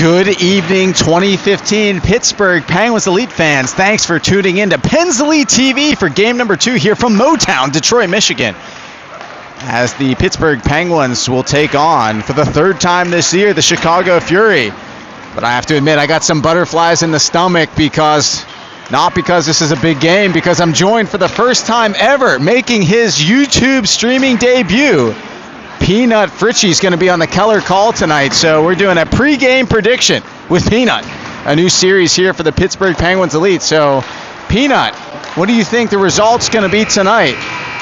Good evening, 2015 Pittsburgh Penguins Elite fans. Thanks for tuning in to Pens Elite TV for game number 2 here from Motown, Detroit, Michigan. As the Pittsburgh Penguins will take on, for the 3rd time this year, the Chicago Fury. But I have to admit, I got some butterflies in the stomach not because this is a big game, because I'm joined for the first time ever making his YouTube streaming debut. Peanut Fritchie's going to be on the Keller call tonight, so we're doing a pre-game prediction with Peanut, a new series here for the Pittsburgh Penguins Elite. So, Peanut, what do you think the result's going to be tonight?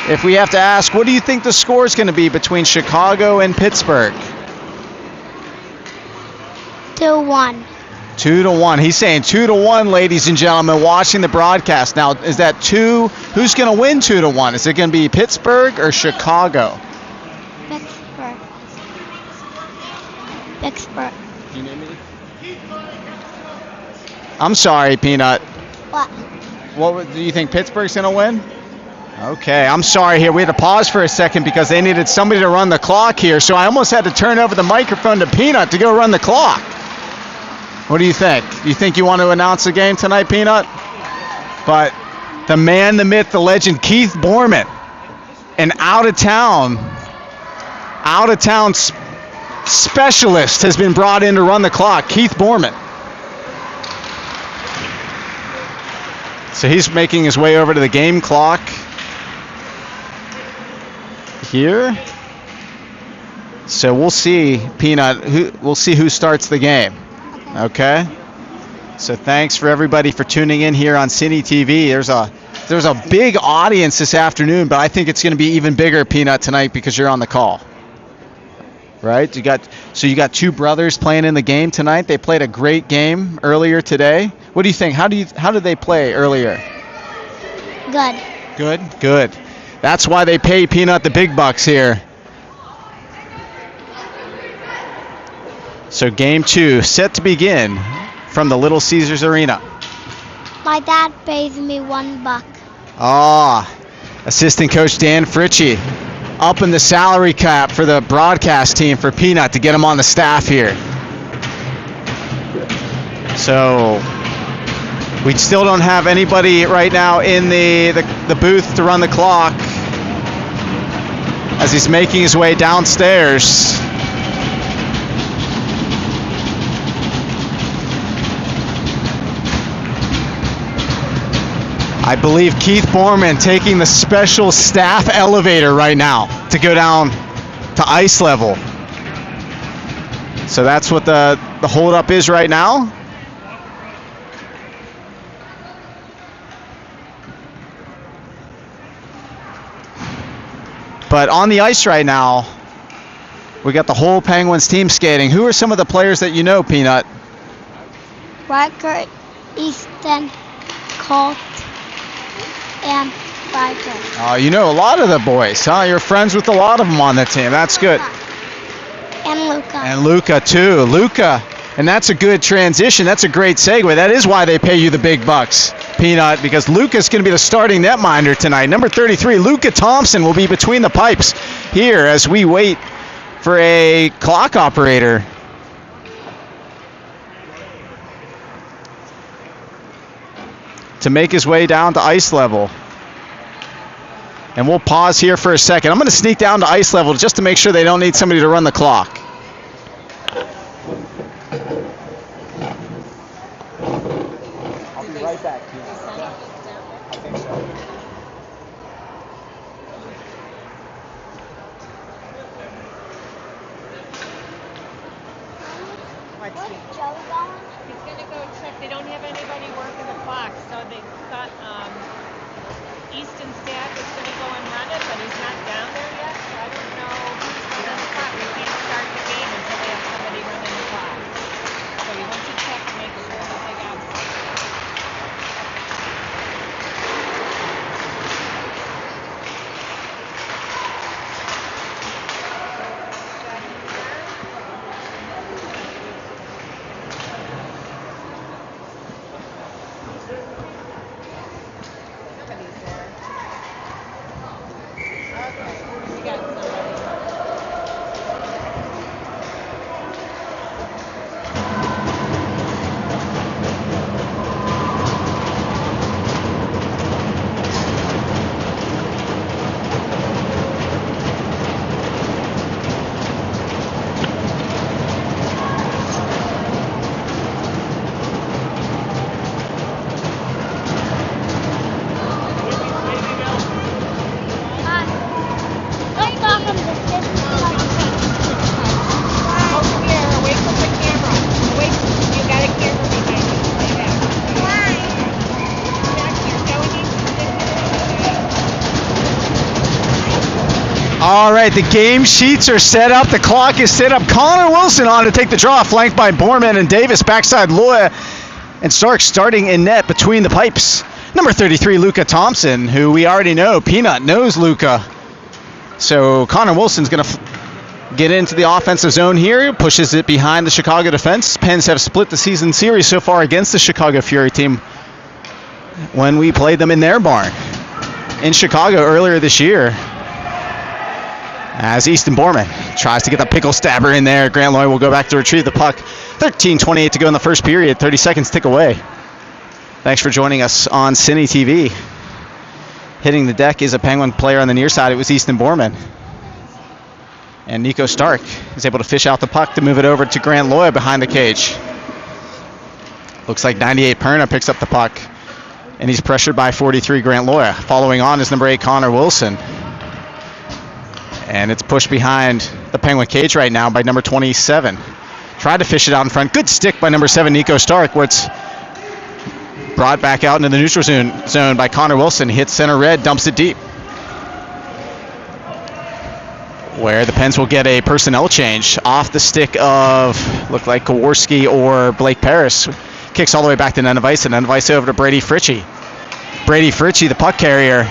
If we have to ask, what do you think the score's going to be between Chicago and Pittsburgh? 2-1. 2-1. He's saying 2-1, ladies and gentlemen, watching the broadcast. Now, is that 2? Who's going to win 2-1? Is it going to be Pittsburgh or Chicago? Pittsburgh. You name me? I'm sorry, Peanut. What? Do you think Pittsburgh's going to win? Okay, I'm sorry here. We had to pause for a second because they needed somebody to run the clock here, so I almost had to turn over the microphone to Peanut to go run the clock. What do you think? Do you think you want to announce the game tonight, Peanut? But the man, the myth, the legend, Keith Borman, an out-of-town specialist has been brought in to run the clock, Keith Borman. So he's making his way over to the game clock here. So we'll see, Peanut, we'll see who starts the game. Okay? So thanks for everybody for tuning in here on Cine TV. There's a big audience this afternoon, but I think it's going to be even bigger, Peanut, tonight because you're on the call. Right? You got 2 brothers playing in the game tonight. They played a great game earlier today. What do you think? How did they play earlier? Good. That's why they pay Peanut the big bucks here. So game 2 set to begin from the Little Caesars Arena. My dad pays me $1. Assistant coach Dan Fritchie upping the salary cap for the broadcast team for Peanut to get him on the staff here. So we still don't have anybody right now in the booth to run the clock as he's making his way downstairs. I believe Keith Borman taking the special staff elevator right now to go down to ice level. So that's what the holdup is right now. But on the ice right now, we got the whole Penguins team skating. Who are some of the players that you know, Peanut? Riker, Easton, Colt, and Riker. You know a lot of the boys, huh? You're friends with a lot of them on the team. That's good. And Luca. And Luca, too. And that's a good transition. That's a great segue. That is why they pay you the big bucks, Peanut, because Luca's going to be the starting netminder tonight. Number 33, Luca Thompson, will be between the pipes here as we wait for a clock operator. To make his way down to ice level. And we'll pause here for a second. I'm going to sneak down to ice level just to make sure they don't need somebody to run the clock. I'll be right back. I think so. He's going to go check. They don't have anybody working the clock, so they thought Easton Staff is going to go and run it, but he's not down there yet, so I don't know who's running the clock. We can't start the game until they have somebody running the clock. So he wants to check to make sure that they got somebody's there. Okay, we got somebody. All right, the game sheets are set up. The clock is set up. Connor Wilson on to take the draw, flanked by Borman and Davis. Backside, Loya and Stark starting in net between the pipes. Number 33, Luca Thompson, who we already know. Peanut knows Luca. So Connor Wilson's going to get into the offensive zone here, pushes it behind the Chicago defense. Pens have split the season series so far against the Chicago Fury team when we played them in their barn in Chicago earlier this year. As Easton Borman tries to get the pickle stabber in there, Grant Loy will go back to retrieve the puck. 13:28 to go in the first period. 30 seconds tick away. Thanks for joining us on Cine TV. Hitting the deck is a Penguin player on the near side. It was Easton Borman. And Nico Stark is able to fish out the puck to move it over to Grant Loy behind the cage. Looks like 98 Perna picks up the puck. And he's pressured by 43 Grant Loy. Following on is number 8 Connor Wilson. And it's pushed behind the Penguin cage right now by number 27. Tried to fish it out in front. Good stick by number 7 Nico Stark, where it's brought back out into the neutral zone by Connor Wilson. Hits center red, dumps it deep. Where the Pens will get a personnel change off the stick of, looked like Kowarski or Blake Paris. Kicks all the way back to Nenevisa. Nenevisa over to Brady Fritchie. Brady Fritchie, the puck carrier.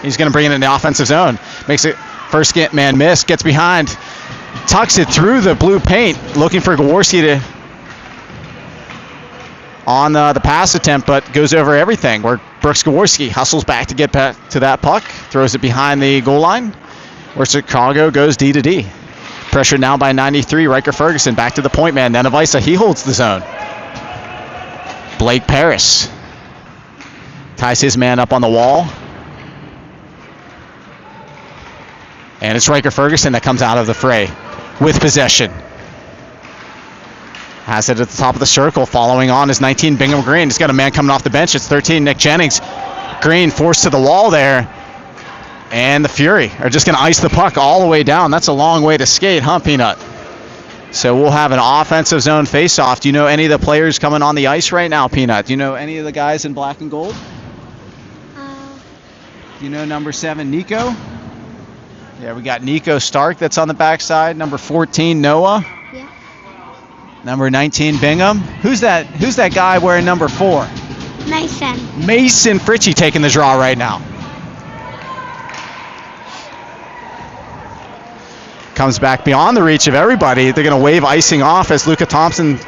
He's going to bring it in the offensive zone. Makes it first man miss. Gets behind. Tucks it through the blue paint. Looking for Kowarski to on the pass attempt, but goes over everything. Where Brooks Kowarski hustles back to get back to that puck. Throws it behind the goal line. Where Chicago goes D to D. Pressured now by 93, Riker Ferguson. Back to the point man, Nenevisa. He holds the zone. Blake Paris ties his man up on the wall. And it's Riker Ferguson that comes out of the fray with possession. Has it at the top of the circle. Following on is 19 Bingham Green. He's got a man coming off the bench. It's 13 Nick Jennings. Green forced to the wall there. And the Fury are just going to ice the puck all the way down. That's a long way to skate, huh, Peanut? So we'll have an offensive zone face-off. Do you know any of the players coming on the ice right now, Peanut? Do you know any of the guys in black and gold? Do you know number 7, Nico? Yeah, we got Nico Stark that's on the backside. Number 14, Noah. Yeah. Number 19, Bingham. Who's that guy wearing number 4? Mason Fritchie taking the draw right now. Comes back beyond the reach of everybody. They're going to wave icing off as Luca Thompson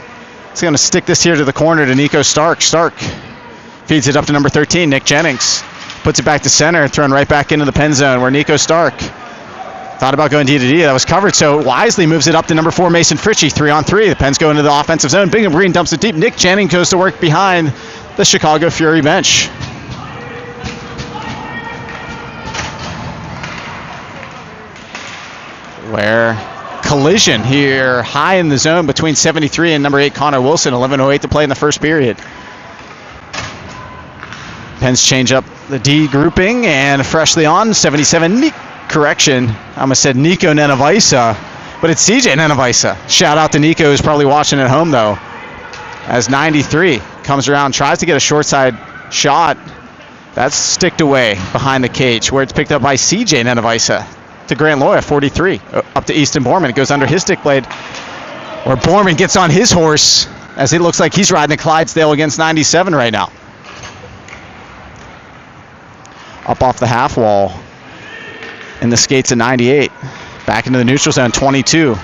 is going to stick this here to the corner to Nico Stark. Stark feeds it up to number 13, Nick Jennings. Puts it back to center, thrown right back into the pen zone where Nico Stark thought about going D to D. That was covered, so wisely moves it up to number 4, Mason Fritchie. 3-on-3. The Pens go into the offensive zone. Bingham Green dumps it deep. Nick Jennings goes to work behind the Chicago Fury bench. Where collision here high in the zone between 73 and number 8 Connor Wilson. 11:08 to play in the first period. Pens change up the D grouping and freshly on 77 correction. I almost said Nico Nenevisa, but it's CJ Nenevisa. Shout out to Nico, who's probably watching at home though. As 93 comes around, tries to get a short side shot. That's sticked away behind the cage where it's picked up by CJ Nenevisa. To Grant Loy, 43, up to Easton Borman. It goes under his stick blade, where Borman gets on his horse as it looks like he's riding the Clydesdale against 97 right now. Up off the half wall in the skates at 98. Back into the neutral zone, 22.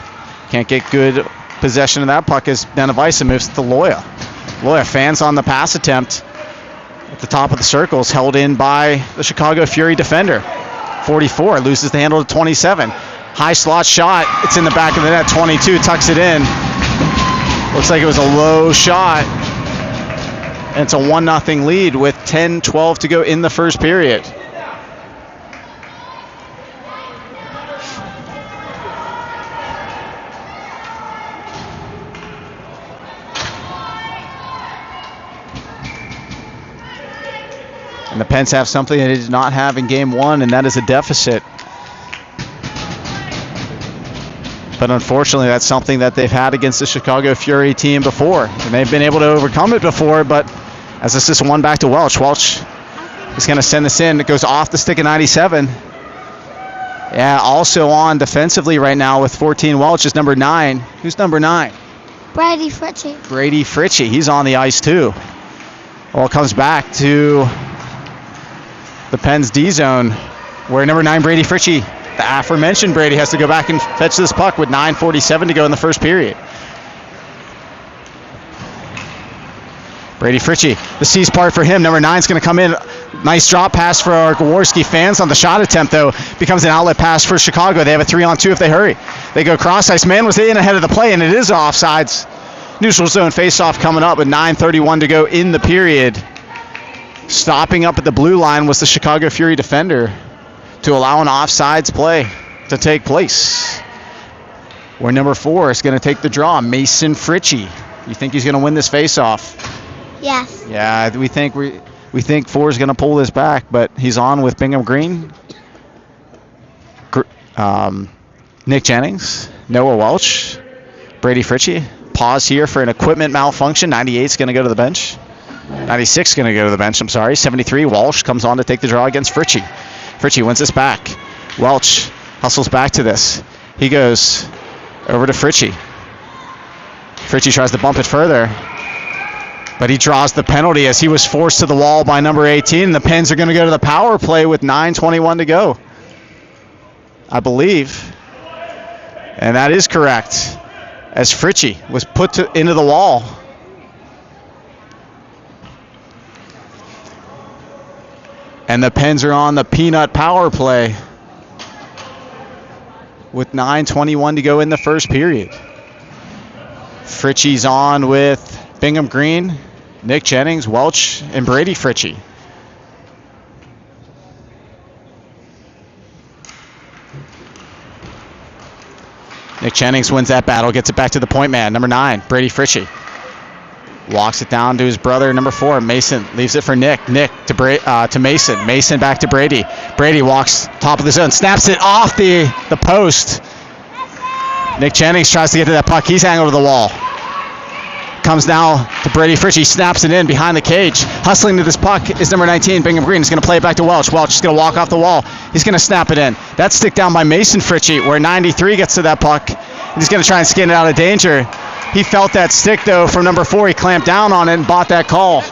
Can't get good possession of that puck as Nenevisa moves to Loya. Loya fans on the pass attempt at the top of the circles, held in by the Chicago Fury defender. 44 loses the handle to 27. High slot shot. It's in the back of the net. 22 tucks it in. Looks like it was a low shot. And it's a 1-0 lead with 10:12 to go in the first period. And the Pens have something they did not have in game 1, and that is a deficit. But unfortunately, that's something that they've had against the Chicago Fury team before. And they've been able to overcome it before, but as this is one back to Welch. Welch is going to send this in. It goes off the stick of 97. Yeah, also on defensively right now with 14 Welch is number 9. Who's number 9? Brady Fritchie. Brady Fritchie. He's on the ice too. Well, it comes back to the Pens D zone where number 9 Brady Fritchie, the aforementioned Brady, has to go back and fetch this puck with 9:47 to go in the first period. Brady Fritchie, the C's part for him. Number 9's going to come in. Nice drop pass for our Gaworski fans on the shot attempt, though. Becomes an outlet pass for Chicago. They have a 3-on-2 if they hurry. They go cross ice. Man was in ahead of the play, and it is offsides. Neutral zone faceoff coming up with 9:31 to go in the period. Stopping up at the blue line was the Chicago Fury defender to allow an offsides play to take place. Where number 4 is going to take the draw, Mason Fritchie. You think he's going to win this faceoff? Yes. Yeah, we think 4 is going to pull this back, but he's on with Bingham Green, Nick Jennings, Noah Welch, Brady Fritchie. Pause here for an equipment malfunction. 98 is going to go to the bench. 96 is going to go to the bench, 73, Walsh comes on to take the draw against Fritchie. Fritchie wins this back. Welch hustles back to this. He goes over to Fritchie. Fritchie tries to bump it further, but he draws the penalty as he was forced to the wall by number 18. The Pens are going to go to the power play with 9:21 to go, I believe. And that is correct, as Fritchie was put into the wall. And the Pens are on the peanut power play with 9:21 to go in the first period. Fritchie's on with Bingham Green, Nick Jennings, Welch, and Brady Fritchie. Nick Jennings wins that battle, gets it back to the point man, number 9, Brady Fritchie. Walks it down to his brother, number 4, Mason. Leaves it for Nick. Nick to Mason. Mason back to Brady. Brady walks top of the zone, snaps it off the post. Nick Jennings tries to get to that puck. He's hanging over the wall. Comes now to Brady Fritchie, snaps it in behind the cage. Hustling to this puck is number 19, Bingham Green. He's going to play it back to Welch. Welch is going to walk off the wall. He's going to snap it in. That's stick down by Mason Fritchie, where 93 gets to that puck. He's going to try and skin it out of danger. He felt that stick, though, from number 4. He clamped down on it and bought that call.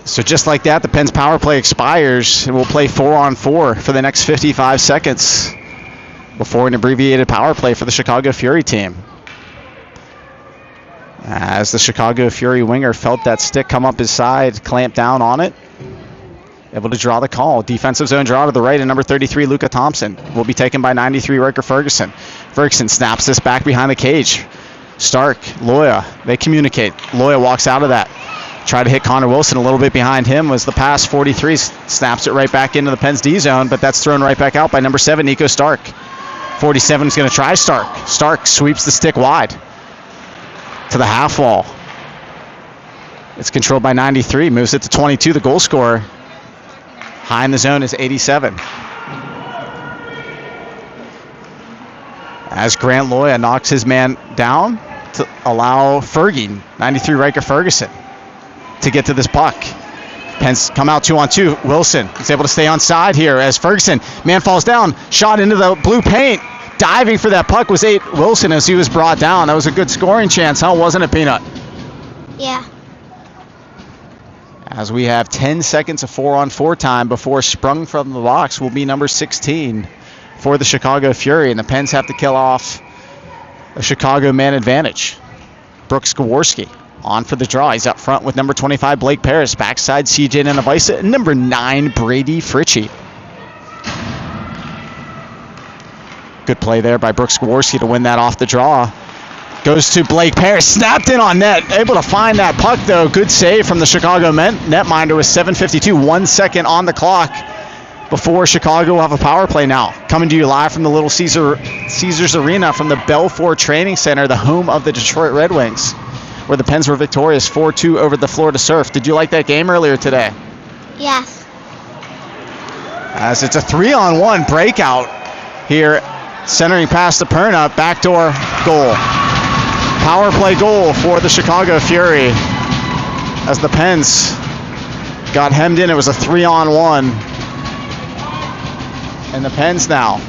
So just like that, the Pens power play expires, and we'll play 4-on-4 for the next 55 seconds before an abbreviated power play for the Chicago Fury team. As the Chicago Fury winger felt that stick come up his side, clamped down on it, able to draw the call. Defensive zone draw to the right, and number 33, Luca Thompson, will be taken by 93, Riker Ferguson. Ferguson snaps this back behind the cage. Stark, Loya, they communicate. Loya walks out of that. Tried to hit Connor Wilson a little bit behind him was the pass. 43 snaps it right back into the Pens D zone, but that's thrown right back out by number 7, Nico Stark. 47 is going to try Stark. Stark sweeps the stick wide to the half wall. It's controlled by 93, moves it to 22, the goal scorer. High in the zone is 87. As Grant Loya knocks his man down to allow Fergie, 93 Riker Ferguson, to get to this puck. Pens come out 2-on-2. Wilson is able to stay on side here as Ferguson, man falls down, shot into the blue paint. Diving for that puck was 8 Wilson as he was brought down. That was a good scoring chance, huh? Wasn't it, Peanut? Yeah. As we have 10 seconds of 4-on-4 time before sprung from the box will be number 16 for the Chicago Fury, and the Pens have to kill off a Chicago man advantage. Brooks Gaworski on for the draw. He's up front with number 25, Blake Paris. Backside, CJ Nanavisa, and number 9, Brady Fritchie. Good play there by Brooks Gaworski to win that off the draw. Goes to Blake Paris, snapped in on net, able to find that puck though. Good save from the Chicago netminder with 7:52, 1 second on the clock before Chicago will have a power play now. Coming to you live from the Little Caesars Arena from the Belfort Training Center, the home of the Detroit Red Wings, where the Pens were victorious 4-2 over the Florida Surf. Did you like that game earlier today? Yes. As it's a 3-on-1 breakout here, centering past the Perna, backdoor goal. Power play goal for the Chicago Fury. as the Pens got hemmed in. It was a 3-on-1. And the Pens now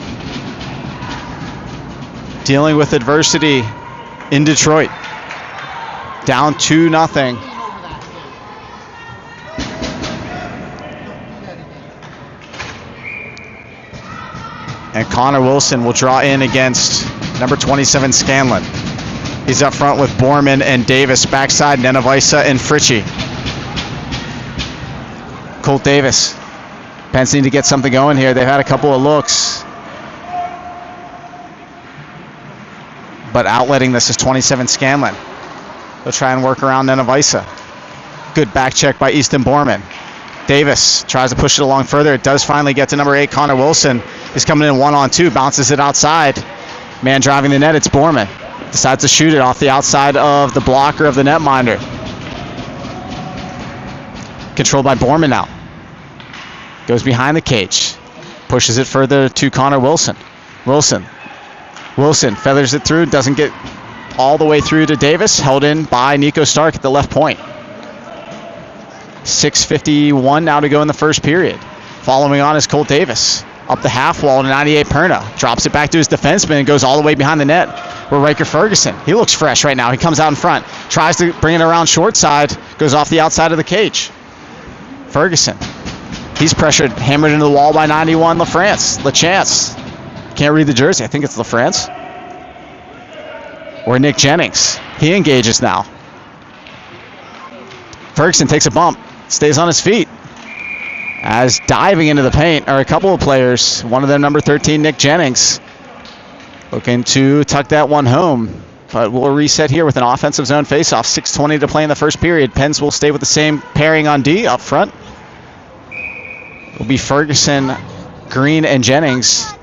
dealing with adversity in Detroit. Down 2-0. And Connor Wilson will draw in against number 27 Scanlon. He's up front with Borman and Davis. Backside, Nenevisa and Fritchie. Colt Davis. Pens need to get something going here. They've had a couple of looks. But outletting this is 27 Scanlon. They'll try and work around Nenevisa. Good back check by Easton Borman. Davis tries to push it along further. It does finally get to number 8, Connor Wilson. He's coming in 1-on-2, bounces it outside. Man driving the net, it's Borman. Decides to shoot it off the outside of the blocker of the netminder. Controlled by Borman now. Goes behind the cage. Pushes it further to Connor Wilson. Wilson feathers it through, doesn't get all the way through to Davis. Held in by Nico Stark at the left point. 6:51 now to go in the first period. Following on is Colt Davis. Up the half wall to 98 Perna. Drops it back to his defenseman and goes all the way behind the net where Riker Ferguson. He looks fresh right now. He comes out in front. Tries to bring it around short side. Goes off the outside of the cage. Ferguson. He's pressured, hammered into the wall by 91 LaChance. Can't read the jersey. I think it's LaFrance. Or Nick Jennings. He engages now. Ferguson takes a bump. Stays on his feet. As diving into the paint are a couple of players. One of them, number 13, Nick Jennings. Looking to tuck that one home. But we'll reset here with an offensive zone faceoff. 6:20 to play in the first period. Pens will stay with the same pairing on D up front. Will be Ferguson, Green, and Jennings.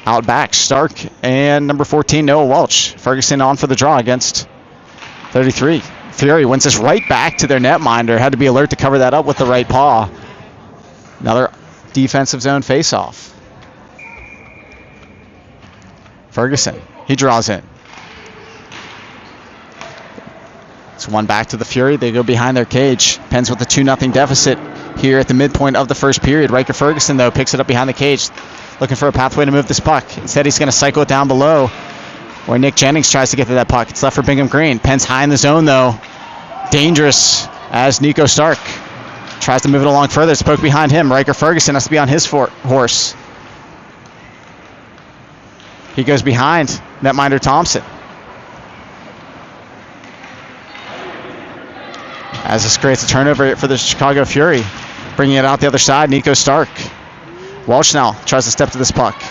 Out back, Stark and number 14, Noah Welch. Ferguson on for the draw against 33. Fury wins this right back to their netminder. Had to be alert to cover that up with the right paw. Another defensive zone faceoff. Ferguson, he draws in. It's one back to the Fury. They go behind their cage. Pens with a 2-0 deficit here at the midpoint of the first period. Riker Ferguson, though, picks it up behind the cage. Looking for a pathway to move this puck. Instead, he's going to cycle it down below where Nick Jennings tries to get to that puck. It's left for Bingham Green. Pens high in the zone, though. Dangerous as Nico Stark tries to move it along further. It's poked behind him. Riker Ferguson has to be on his horse. He goes behind netminder Thompson. As this creates a turnover for the Chicago Fury. Bringing it out the other side, Nico Stark. Welch now tries to step to this puck.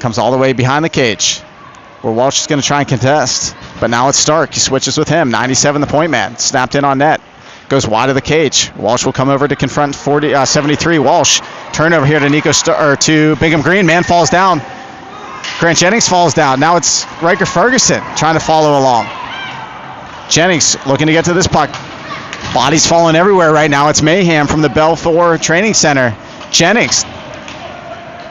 Comes all the way behind the cage, where Welch is going to try and contest. But now it's Stark. He switches with him. 97, the point man. Snapped in on net. Goes wide of the cage. Walsh will come over to confront 73. Walsh. Turnover here to to Bingham Green. Man falls down. Grant Jennings falls down. Now it's Riker Ferguson trying to follow along. Jennings looking to get to this puck. Bodies falling everywhere right now. It's mayhem from the Belfour Training Center. Jennings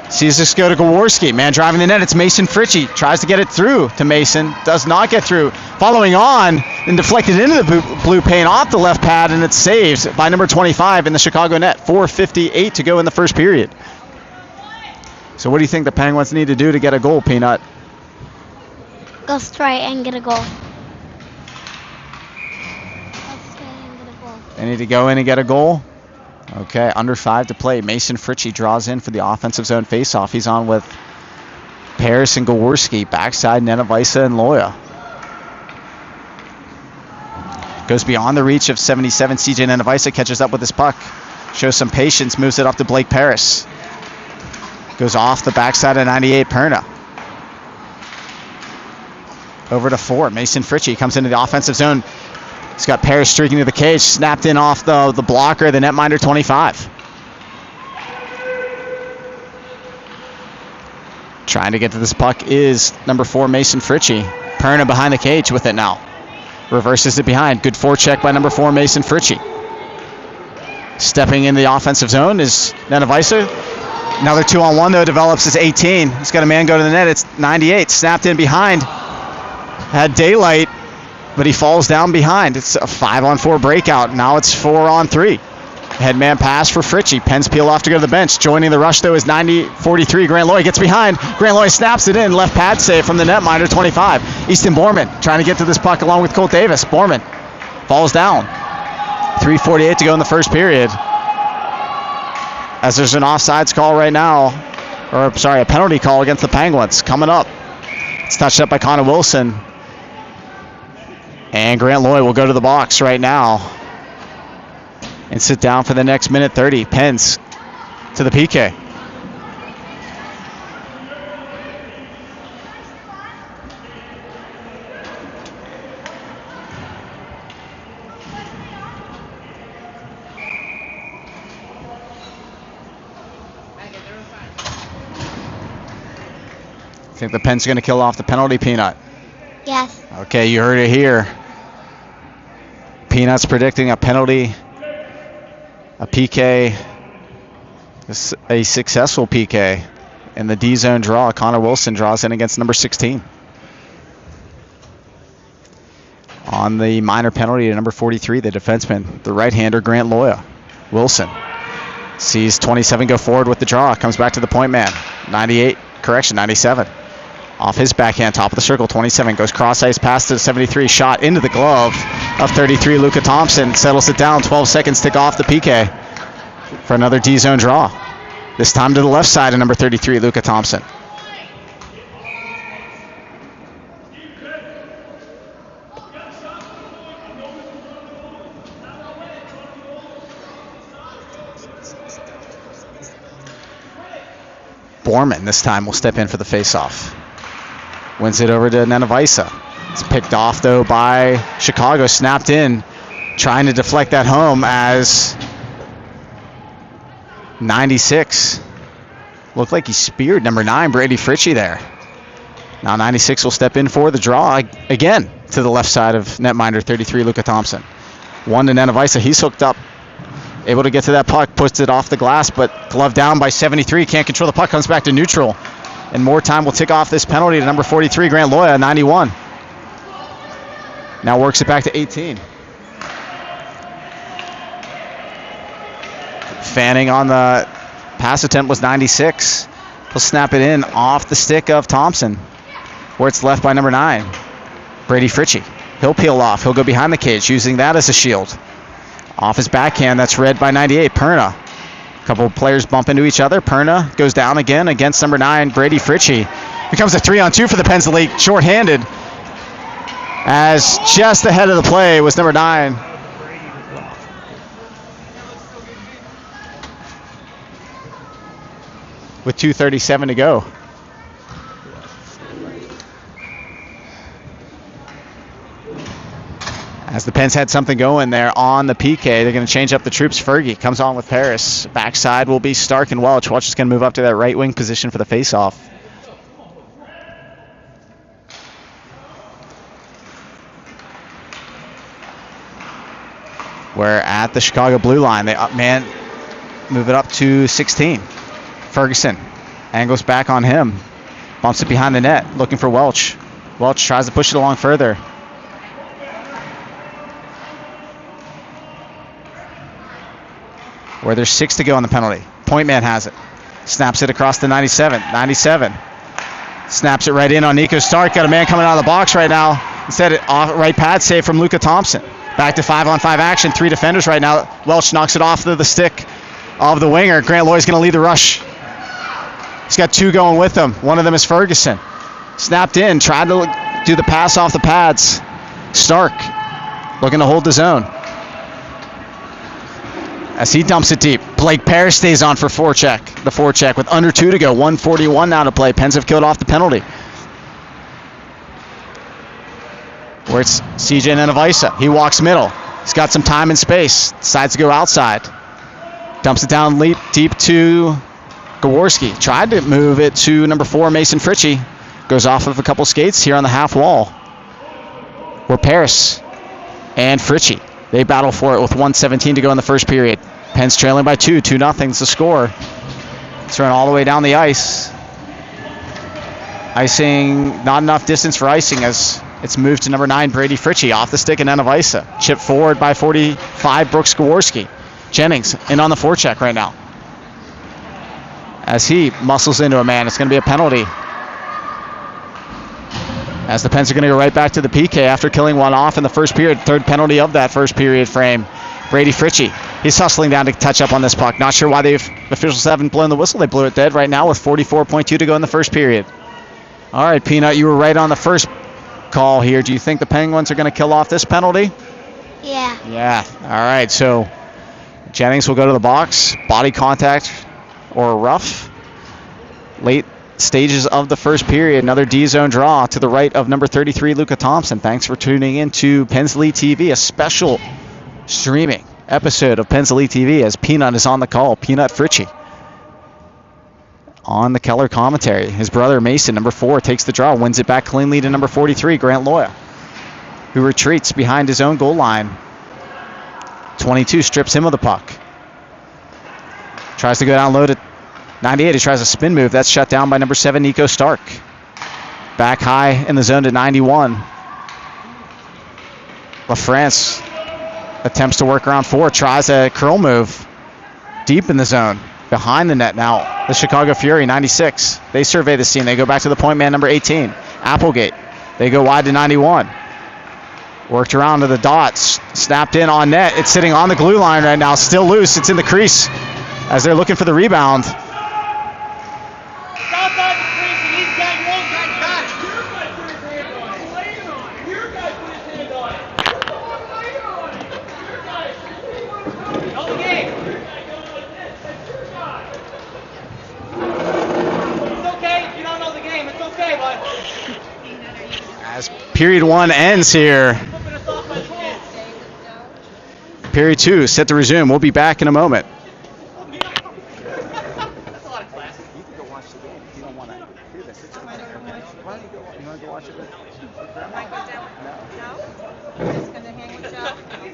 sees this go to Gaworski. Man driving the net. It's Mason Fritchie. Tries to get it through to Mason. Does not get through. Following on and deflected into the blue paint off the left pad, and it's saved by number 25 in the Chicago net. 4:58 to go in the first period. So what do you think the Penguins need to do to get a goal, Peanut? Go straight and get a goal. They need to go in and get a goal. Okay, under 5 to play. Mason Fritchie draws in for the offensive zone faceoff. He's on with Paris and Gaworski. Backside, Nenevisa and Loya. Goes beyond the reach of 77. CJ Nenevisa catches up with his puck. Shows some patience. Moves it up to Blake Paris. Goes off the backside of 98 Perna. Over to 4. Mason Fritchie comes into the offensive zone. He's got Paris streaking to the cage. Snapped in off the blocker, the netminder 25. Trying to get to this puck is number 4, Mason Fritchie. Perna behind the cage with it now. Reverses it behind. Good forecheck by number 4, Mason Fritchie. Stepping in the offensive zone is Nenevisa. Another 2-on-1 though develops as 18. He's got a man go to the net. It's 98. Snapped in behind. had daylight, but he falls down behind. It's a 5-on-4 breakout. Now it's 4-on-3. Headman pass for Fritchie. Pens peel off to go to the bench. Joining the rush, though, is 43. Grant Loy gets behind. Grant Loy snaps it in. Left pad save from the netminder, 25. Easton Borman trying to get to this puck along with Colt Davis. Borman falls down. 3:48 to go in the first period. As there's an offsides call right now, a penalty call against the Penguins coming up. It's touched up by Connor Wilson. And Grant Loy will go to the box right now and sit down for the next minute 30. Pens to the PK. Think the Pens are going to kill off the penalty, Peanut? Yes. Okay, you heard it here. Peanut's predicting a penalty, a PK, a successful PK in the D-zone draw. Connor Wilson draws in against number 16. On the minor penalty to number 43, the defenseman, the right-hander, Grant Loya. Wilson sees 27 go forward with the draw, comes back to the point man. 97. Off his backhand, top of the circle, 27 goes cross ice past to 73, shot into the glove of 33, Luka Thompson settles it down. 12 seconds tick off the PK for another D-zone draw. This time to the left side of number 33, Luka Thompson. Borman this time will step in for the faceoff. Wins it over to Nenevisa. It's picked off, though, by Chicago. Snapped in, trying to deflect that home as 96. Looked like he speared number 9, Brady Fritchie there. Now 96 will step in for the draw again to the left side of netminder 33, Luka Thompson. 1 to Nenevisa. He's hooked up. Able to get to that puck, puts it off the glass, but gloved down by 73. Can't control the puck, comes back to neutral. And more time will tick off this penalty to number 43, Grant Loya, 91. Now works it back to 18. Fanning on the pass attempt was 96. He'll snap it in off the stick of Thompson, where it's left by number 9, Brady Fritchie. He'll peel off. He'll go behind the cage, using that as a shield. Off his backhand, that's read by 98, Perna. A couple of players bump into each other. Perna goes down again against number 9, Brady Fritchie. Becomes a 3-on-2 for the Pens Elite, shorthanded. As just ahead of the play was number 9. With 2:37 to go. As the Pens had something going there on the PK, they're going to change up the troops. Fergie comes on with Paris. Backside will be Stark and Welch. Welch is going to move up to that right wing position for the faceoff. We're at the Chicago blue line. They move it up to 16. Ferguson angles back on him. Bumps it behind the net, looking for Welch. Welch tries to push it along further. Where there's 6 to go on the penalty. Point man has it. Snaps it across the 97. 97. Snaps it right in on Nico Stark. Got a man coming out of the box right now. Instead, right pad save from Luka Thompson. Back to 5-on-5 action. 3 defenders right now. Welch knocks it off the stick of the winger. Grant Loy's going to lead the rush. He's got 2 going with him. One of them is Ferguson. Snapped in. Tried to do the pass off the pads. Stark looking to hold the zone. As he dumps it deep, Blake Parrish stays on for the forecheck with under 2 to go. 1:41 now to play. Pens have killed off the penalty. Where it's CJ Nenevisa. He walks middle. He's got some time and space. Decides to go outside. Dumps it down deep to Gaworski. Tried to move it to number 4, Mason Fritchie. Goes off of a couple skates here on the half wall. Where Paris and Fritchie, they battle for it with 1:17 to go in the first period. Pens trailing by 2. 2-0 is the score. It's run all the way down the ice. Icing, not enough distance for icing as It's moved to number 9, Brady Fritchie, off the stick and Anavisa. Chip forward by 45, Brooks Gaworski. Jennings in on the forecheck right now. As he muscles into a man, it's going to be a penalty. As the Pens are going to go right back to the PK after killing one off in the first period. Third penalty of that first period frame. Brady Fritchie, he's hustling down to touch up on this puck. Not sure why the officials haven't blown the whistle. They blew it dead right now with 44.2 to go in the first period. All right, Peanut, you were right on the first call here. Do you think the Penguins are going to kill off this penalty? Yeah. Yeah. All right, so Jennings will go to the box. Body contact or rough. Late stages of the first period. Another D-zone draw to the right of number 33, Luka Thompson. Thanks for tuning in to Pens Elite TV, a special streaming episode of Pens Elite TV as Peanut is on the call. Peanut Fritchie on the Keller commentary. His brother Mason, number 4, takes the draw, wins it back cleanly to number 43, Grant Loya, who retreats behind his own goal line. 22 strips him of the puck. Tries to go down low to 98. He tries a spin move. That's shut down by number 7, Nico Stark. Back high in the zone to 91. LaFrance attempts to work around 4. Tries a curl move. Deep in the zone. Behind the net now. The Chicago Fury, 96. They survey the scene. They go back to the point man, number 18, Applegate. They go wide to 91. Worked around to the dots. Snapped in on net. It's sitting on the glue line right now. Still loose. It's in the crease as they're looking for the rebound. As period 1 ends here. Period 2 set to resume. We'll be back in a moment. That's a lot of class. You can go watch the game if you don't want to do this. It's okay. Why don't you go? You want to go watch it with Grandma? No? You're just going to hang with Joe? Okay.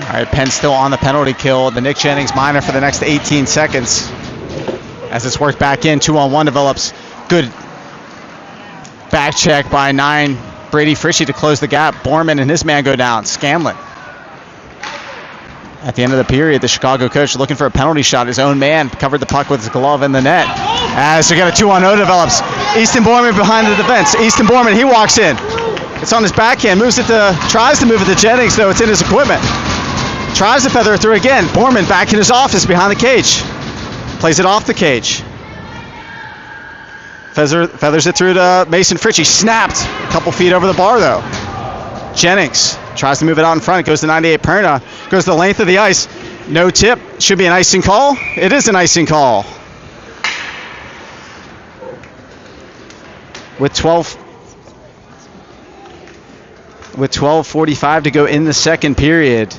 All right, Penn still on the penalty kill. The Nick Jennings minor for the next 18 seconds. As it's worked back in, 2-on-1 develops. Good back check by 9, Brady Fritchie to close the gap. Borman and his man go down. Scanlon. At the end of the period, the Chicago coach looking for a penalty shot. His own man covered the puck with his glove in the net. As we got a 2-on-0 develops. Easton Borman behind the defense. Easton Borman, he walks in. It's on his backhand, tries to move it to Jennings, though it's in his equipment. Tries to feather it through again. Borman back in his office behind the cage. Plays it off the cage. Feathers it through to Mason Fritchie. Snapped a couple feet over the bar, though. Jennings tries to move it out in front. It goes to 98 Perna. Goes the length of the ice. No tip. Should be an icing call. It is an icing call. With with 12:45 to go in the second period.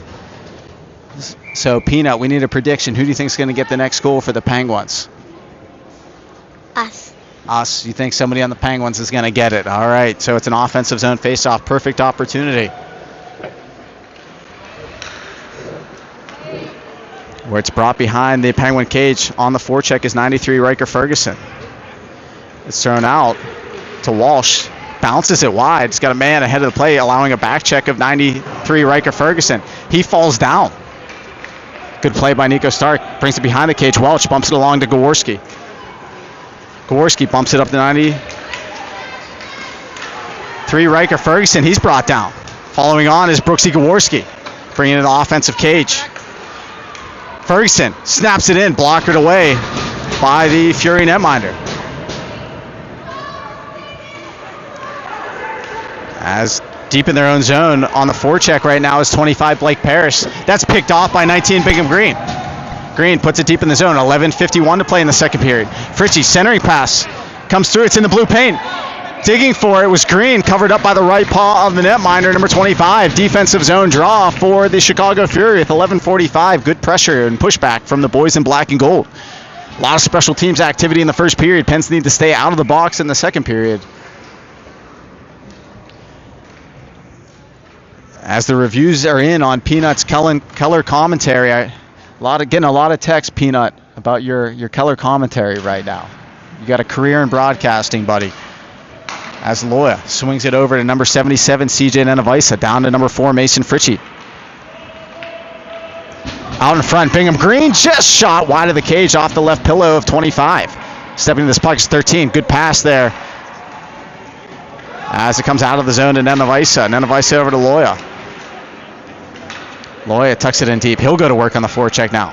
So, Peanut, we need a prediction. Who do you think is going to get the next goal for the Penguins? Us. Us. You think somebody on the Penguins is going to get it. All right. So it's an offensive zone faceoff. Perfect opportunity. Where it's brought behind the Penguin cage. On the forecheck is 93 Riker Ferguson. It's thrown out to Walsh. Bounces it wide. It's got a man ahead of the play, allowing a back check of 93 Riker Ferguson. He falls down. Good play by Nico Stark. Brings it behind the cage. Welch bumps it along to Gaworski. Gaworski bumps it up to 93 Riker Ferguson. He's brought down. Following on is Brooksy Gaworski. Bringing it to the offensive cage. Ferguson snaps it in. Blockered away by the Fury netminder. As deep in their own zone on the forecheck right now is 25 Blake Parrish. That's picked off by 19 Bingham Green. Green puts it deep in the zone. 11:51 to play in the second period. Fritchie centering pass comes through. It's in the blue paint. Digging for it was Green, covered up by the right paw of the netminder, number 25. Defensive zone draw for the Chicago Fury with 11:45. Good pressure and pushback from the boys in black and gold. A lot of special teams activity in the first period. Pens need to stay out of the box in the second period. As the reviews are in on Peanut's color commentary, getting a lot of text, Peanut, about your color commentary right now. You got a career in broadcasting, buddy. As Loya swings it over to number 77, CJ Nenavisa, down to number 4, Mason Fritchie. Out in front, Bingham Green just shot wide of the cage off the left pillow of 25. Stepping to this puck is 13. Good pass there. As it comes out of the zone to Nenavisa. Nenavisa over to Loya. Loya tucks it in deep. He'll go to work on the forecheck now.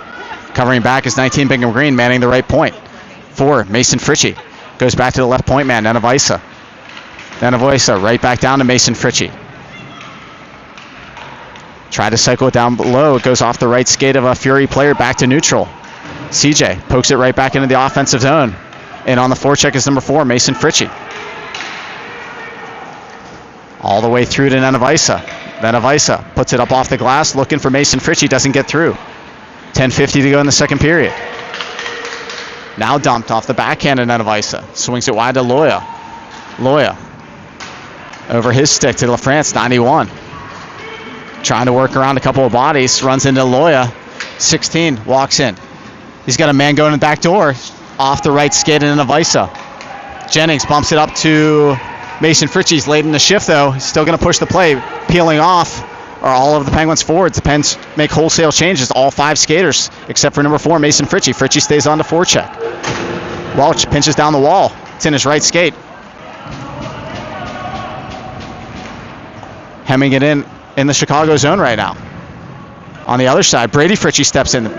Covering back is 19 Bingham Green, manning the right point. 4, Mason Fritchie. Goes back to the left point man, Nenavisa. Nenavisa right back down to Mason Fritchie. Try to cycle it down below. It goes off the right skate of a Fury player back to neutral. CJ pokes it right back into the offensive zone. And on the forecheck is number 4, Mason Fritchie. All the way through to Nenavisa. Nenavisa puts it up off the glass, looking for Mason Fritchie, doesn't get through. 10:50 to go in the second period. Now dumped off the backhand of Nenavisa. Swings it wide to Loya. Loya over his stick to LaFrance, 91. Trying to work around a couple of bodies, runs into Loya. 16 walks in. He's got a man going in the back door, off the right skate into Nenavisa. Jennings bumps it up to Mason Fritchie's late in the shift, though. He's still going to push the play. Peeling off are all of the Penguins forwards. The Pens make wholesale changes. All 5 skaters, except for number 4, Mason Fritchie. Fritchie stays on the forecheck. Welch pinches down the wall. It's in his right skate. Hemming it in the Chicago zone right now. On the other side, Brady Fritchie steps in.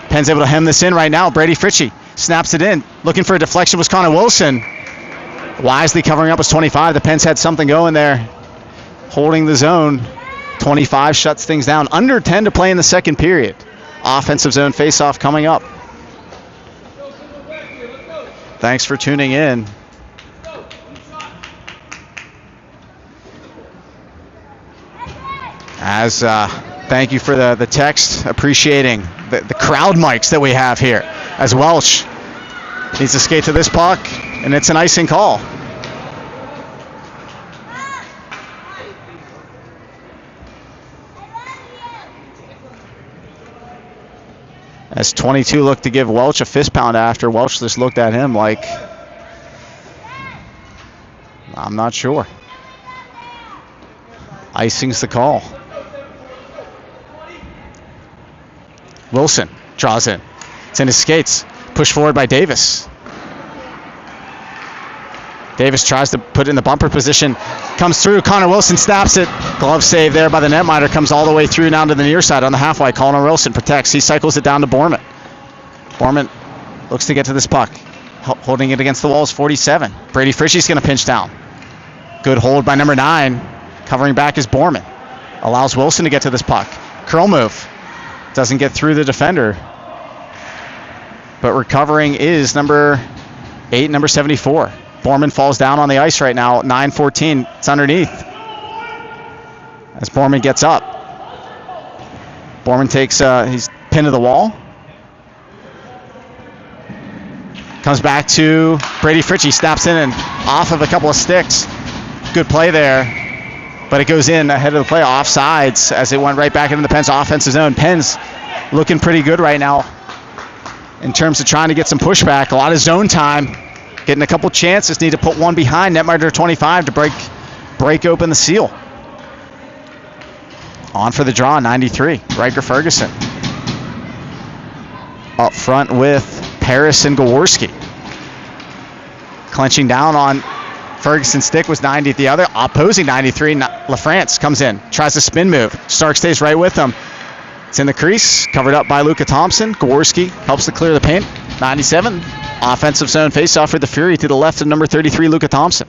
Pens able to hem this in right now. Brady Fritchie snaps it in. Looking for a deflection was Connor Wilson. Wisely covering up was 25. The Pens had something going there. Holding the zone. 25 shuts things down. Under 10 to play in the second period. Offensive zone faceoff coming up. Thanks for tuning in. As thank you for the text, appreciating the crowd mics that we have here. As Welch needs to skate to this puck, and it's an icing call. As 22 looked to give Welch a fist pound after, Welch just looked at him like, I'm not sure. Icing's the call. Wilson draws in. It's in his skates. Pushed forward by Davis. Davis tries to put it in the bumper position. Comes through. Connor Wilson snaps it. Glove save there by the netminder. Comes all the way through down to the near side on the half wide. Connor Wilson protects. He cycles it down to Borman. Borman looks to get to this puck. Holding it against the wall is 47. Brady Fritchie's going to pinch down. Good hold by number 9. Covering back is Borman. Allows Wilson to get to this puck. Curl move. Doesn't get through the defender. But recovering is number 8, number 74. Borman falls down on the ice right now. 9:14. It's underneath. as Borman gets up. Borman takes, he's pinned to the wall. Comes back to Brady Fritchie, snaps in and off of a couple of sticks. Good play there, but it goes in ahead of the play, offsides, as it went right back into the Penn's offensive zone. Penn's looking pretty good right now in terms of trying to get some pushback. A lot of zone time, getting a couple chances, need to put one behind netminder 25 to break open the seal. On for the draw, 93, Riker Ferguson. Up front with Paris and Gaworski. Clenching down on Ferguson's stick was 90 at the other. Opposing 93, LaFrance comes in, tries to spin move. Stark stays right with him. It's in the crease, covered up by Luka Thompson. Gaworski helps to clear the paint. 97, offensive zone faceoff for the Fury to the left of number 33, Luka Thompson.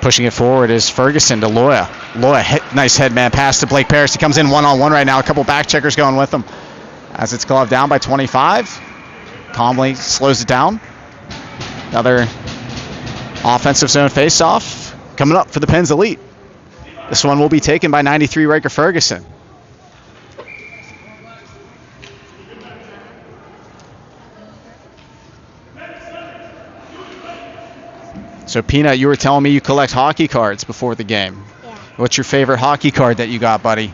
Pushing it forward is Ferguson to Loya. Loya, nice headman pass to Blake Paris. He comes in one-on-one right now. A couple back checkers going with him. As it's gloved down by 25. Calmly slows it down. Another offensive zone face-off coming up for the Penn's Elite. This one will be taken by 93 Riker Ferguson. So, Peanut, you were telling me you collect hockey cards before the game. Yeah. What's your favorite hockey card that you got, buddy?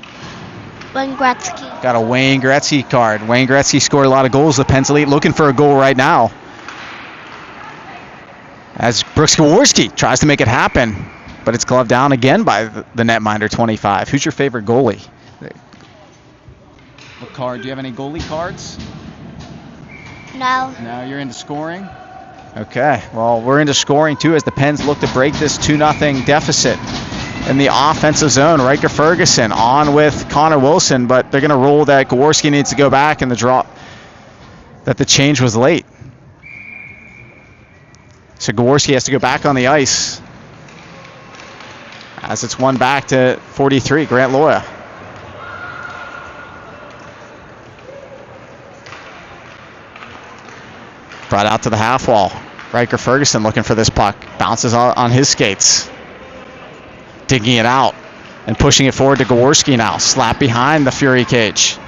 Wayne Gretzky. Got a Wayne Gretzky card. Wayne Gretzky scored a lot of goals. The Penn's Elite looking for a goal right now. As Brooks Gaworski tries to make it happen, but it's gloved down again by the netminder 25. Who's your favorite goalie? What card? Do you have any goalie cards? No. No, you're into scoring? Okay, well, we're into scoring too as the Pens look to break this 2-0 deficit in the offensive zone. Riker Ferguson on with Connor Wilson, but they're going to rule that Gaworski needs to go back and the draw, that the change was late. So Gaworski has to go back on the ice as it's won back to 43, Grant Loya. Brought out to the half wall. Riker Ferguson looking for this puck. Bounces on his skates. Digging it out and pushing it forward to Gaworski now. Slap behind the Fury cage.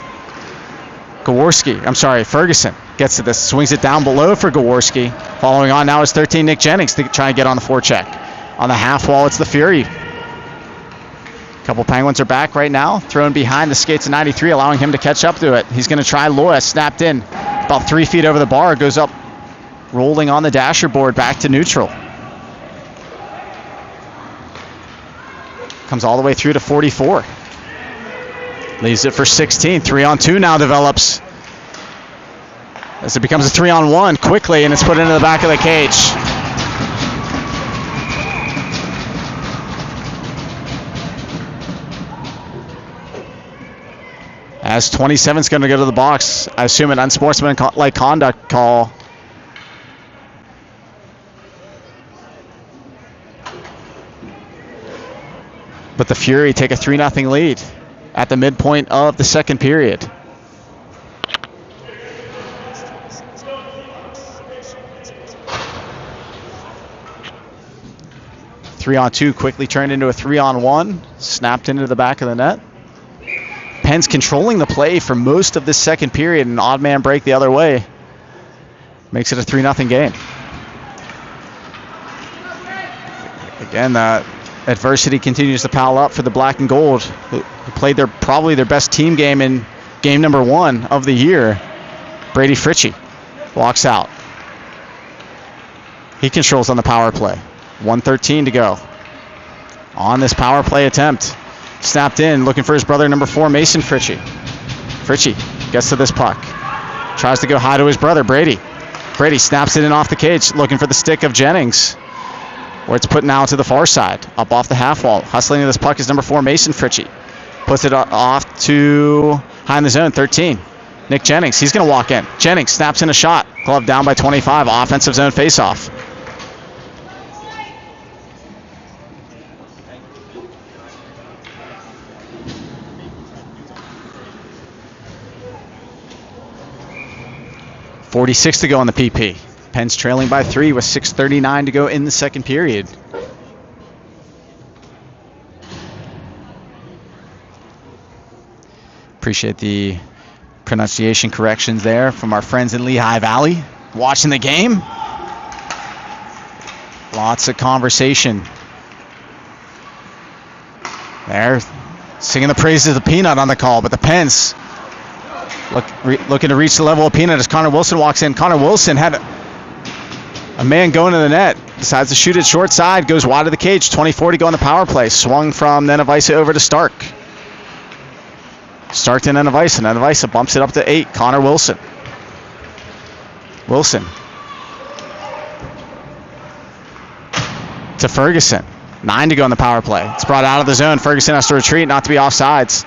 Ferguson gets to this. Swings it down below for Gaworski. Following on now is 13 Nick Jennings to try and get on the forecheck. On the half wall, it's the Fury. A couple Penguins are back right now. Thrown behind the skates of 93, allowing him to catch up to it. He's going to try Loya. Snapped in. About 3 feet over the bar. Goes up. Rolling on the dasher board back to neutral. Comes all the way through to 44. Leaves it for 16. 3-on-2 now develops. As it becomes a 3-on-1 quickly, and it's put into the back of the cage. As 27's going to go to the box. I assume an unsportsmanlike conduct call. But the Fury take a 3-0 lead at the midpoint of the second period. Three-on-2 quickly turned into a 3-on-1. Snapped into the back of the net. Penn's controlling the play for most of this second period. An odd man break the other way makes it a 3-0 game. Again, adversity continues to pile up for the black and gold, who played probably their best team game in game number 1 of the year. Brady Fritchie walks out. He controls on the power play. 1:13 to go on this power play attempt. Snapped in, looking for his brother, number 4, Mason Fritchie. Fritchie gets to this puck. Tries to go high to his brother, Brady. Brady snaps it in off the cage, looking for the stick of Jennings, where it's put now to the far side, up off the half wall. Hustling to this puck is number 4, Mason Fritchie. Puts it off to high in the zone, 13. Nick Jennings, he's going to walk in. Jennings snaps in a shot. Glove down by 25, offensive zone faceoff. 46 to go on the PP. Penn's trailing by 3 with 6:39 to go in the second period. Appreciate the pronunciation corrections there from our friends in Lehigh Valley watching the game. Lots of conversation. There, singing the praises of Peanut on the call, but the Penns looking to reach the level of Peanut as Connor Wilson walks in. Connor Wilson had a man going to the net, decides to shoot it short side, goes wide of the cage. 24 to go on the power play. Swung from Nenevisa over to Stark. Stark to Nenevisa. Nenevisa bumps it up to 8. Connor Wilson. Wilson to Ferguson. 9 to go on the power play. It's brought out of the zone. Ferguson has to retreat, not to be offsides.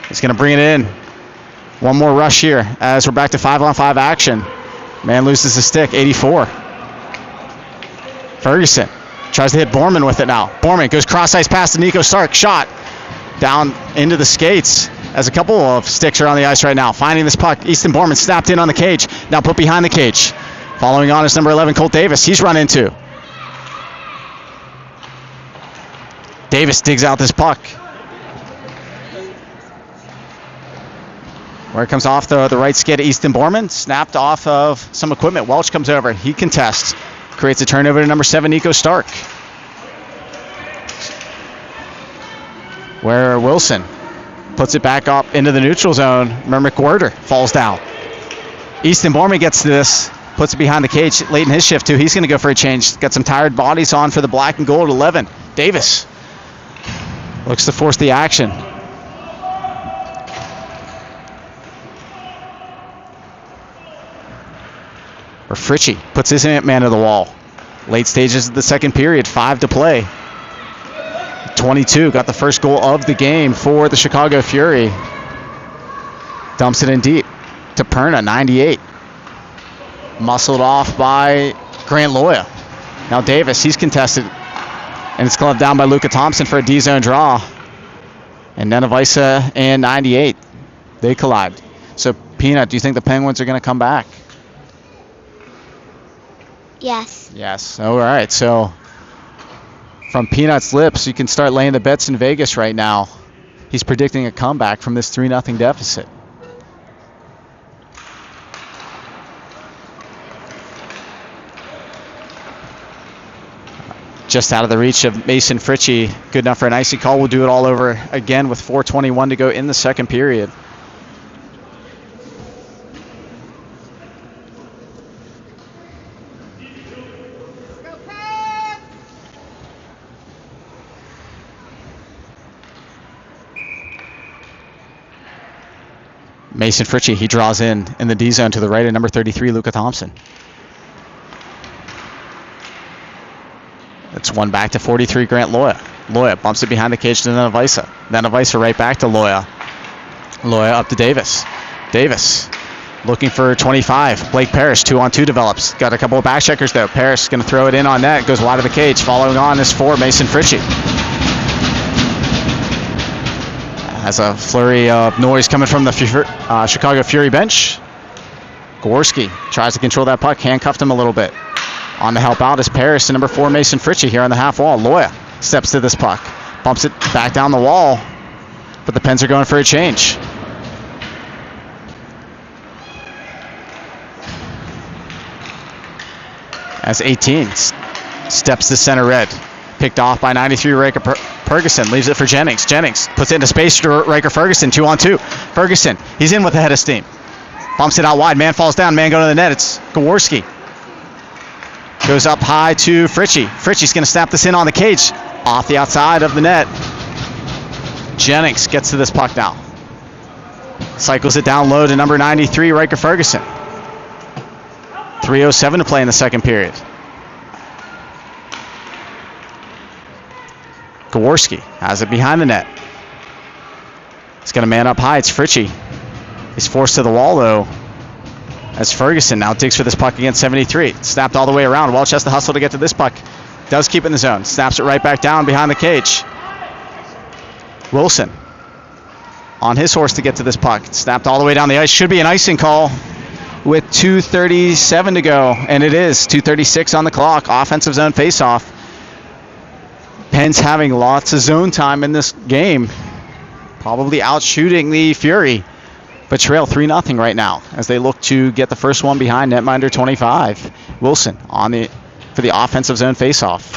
He's going to bring it in. One more rush here as we're back to 5-on-5 action. Man loses the stick, 84. Ferguson tries to hit Borman with it now. Borman goes cross-ice pass to Nico Stark. Shot down into the skates as a couple of sticks are on the ice right now. Finding this puck, Easton Borman snapped in on the cage. Now put behind the cage. Following on is number 11, Colt Davis. He's run into. Davis digs out this puck. Where it comes off the right skid, Easton Borman, snapped off of some equipment. Welch comes over. He contests. Creates a turnover to number 7, Nico Stark. Where Wilson puts it back up into the neutral zone. Remember, McWhirter falls down. Easton Borman gets to this, puts it behind the cage late in his shift too. He's going to go for a change. Got some tired bodies on for the black and gold 11. Davis looks to force the action. Or Fritchie puts his man to the wall. Late stages of the second period, 5 to play. 22 got the first goal of the game for the Chicago Fury. Dumps it in deep to Perna, 98. Muscled off by Grant Loya. Now Davis, he's contested. And it's gloved down by Luka Thompson for a D-zone draw. And Nenevisa and 98, they collide. So, Peanut, do you think the Penguins are going to come back? Yes. Yes. All right. So, from Peanut's lips, you can start laying the bets in Vegas right now. He's predicting a comeback from this 3-0 deficit. Just out of the reach of Mason Fritchie. Good enough for an icy call. We'll do it all over again with 4:21 to go in the second period. Mason Fritchie, he draws in the D zone to the right of number 33, Luka Thompson. It's one back to 43, Grant Loya. Loya bumps it behind the cage to Nenevisa. Nenevisa right back to Loya. Loya up to Davis. Davis looking for 25. Blake Parrish, 2-on-2 develops. Got a couple of back checkers though. Parrish going to throw it in on net. Goes wide of the cage. Following on is 4, Mason Fritchie. Has a flurry of noise coming from the Chicago Fury bench. Gorski tries to control that puck. Handcuffed him a little bit. On to help out is Parrish and number 4, Mason Fritchie here on the half wall. Loya steps to this puck. Bumps it back down the wall. But the Pens are going for a change. As 18 steps to center red. Picked off by 93 Riker Ferguson. Leaves it for Jennings. Jennings puts it into space to Riker Ferguson. 2-on-2. Ferguson, he's in with the head of steam. Bumps it out wide. Man falls down. Man going to the net. It's Gaworski. Goes up high to Fritchie. Fritchie's going to snap this in on the cage. Off the outside of the net. Jennings gets to this puck now. Cycles it down low to number 93, Riker Ferguson. 3:07 to play in the second period. Gaworski has it behind the net. He's got a man up high. It's Fritchie. He's forced to the wall, though. As Ferguson now digs for this puck against 73. Snapped all the way around. Welch has to hustle to get to this puck. Does keep it in the zone. Snaps it right back down behind the cage. Wilson on his horse to get to this puck. Snapped all the way down the ice. Should be an icing call. with 2:37 to go, and it is 2:36 on the clock. Offensive zone faceoff. Penn's having lots of zone time in this game, probably outshooting the Fury, but trail 3-0 right now as they look to get the first one behind netminder 25. Wilson for the offensive zone faceoff.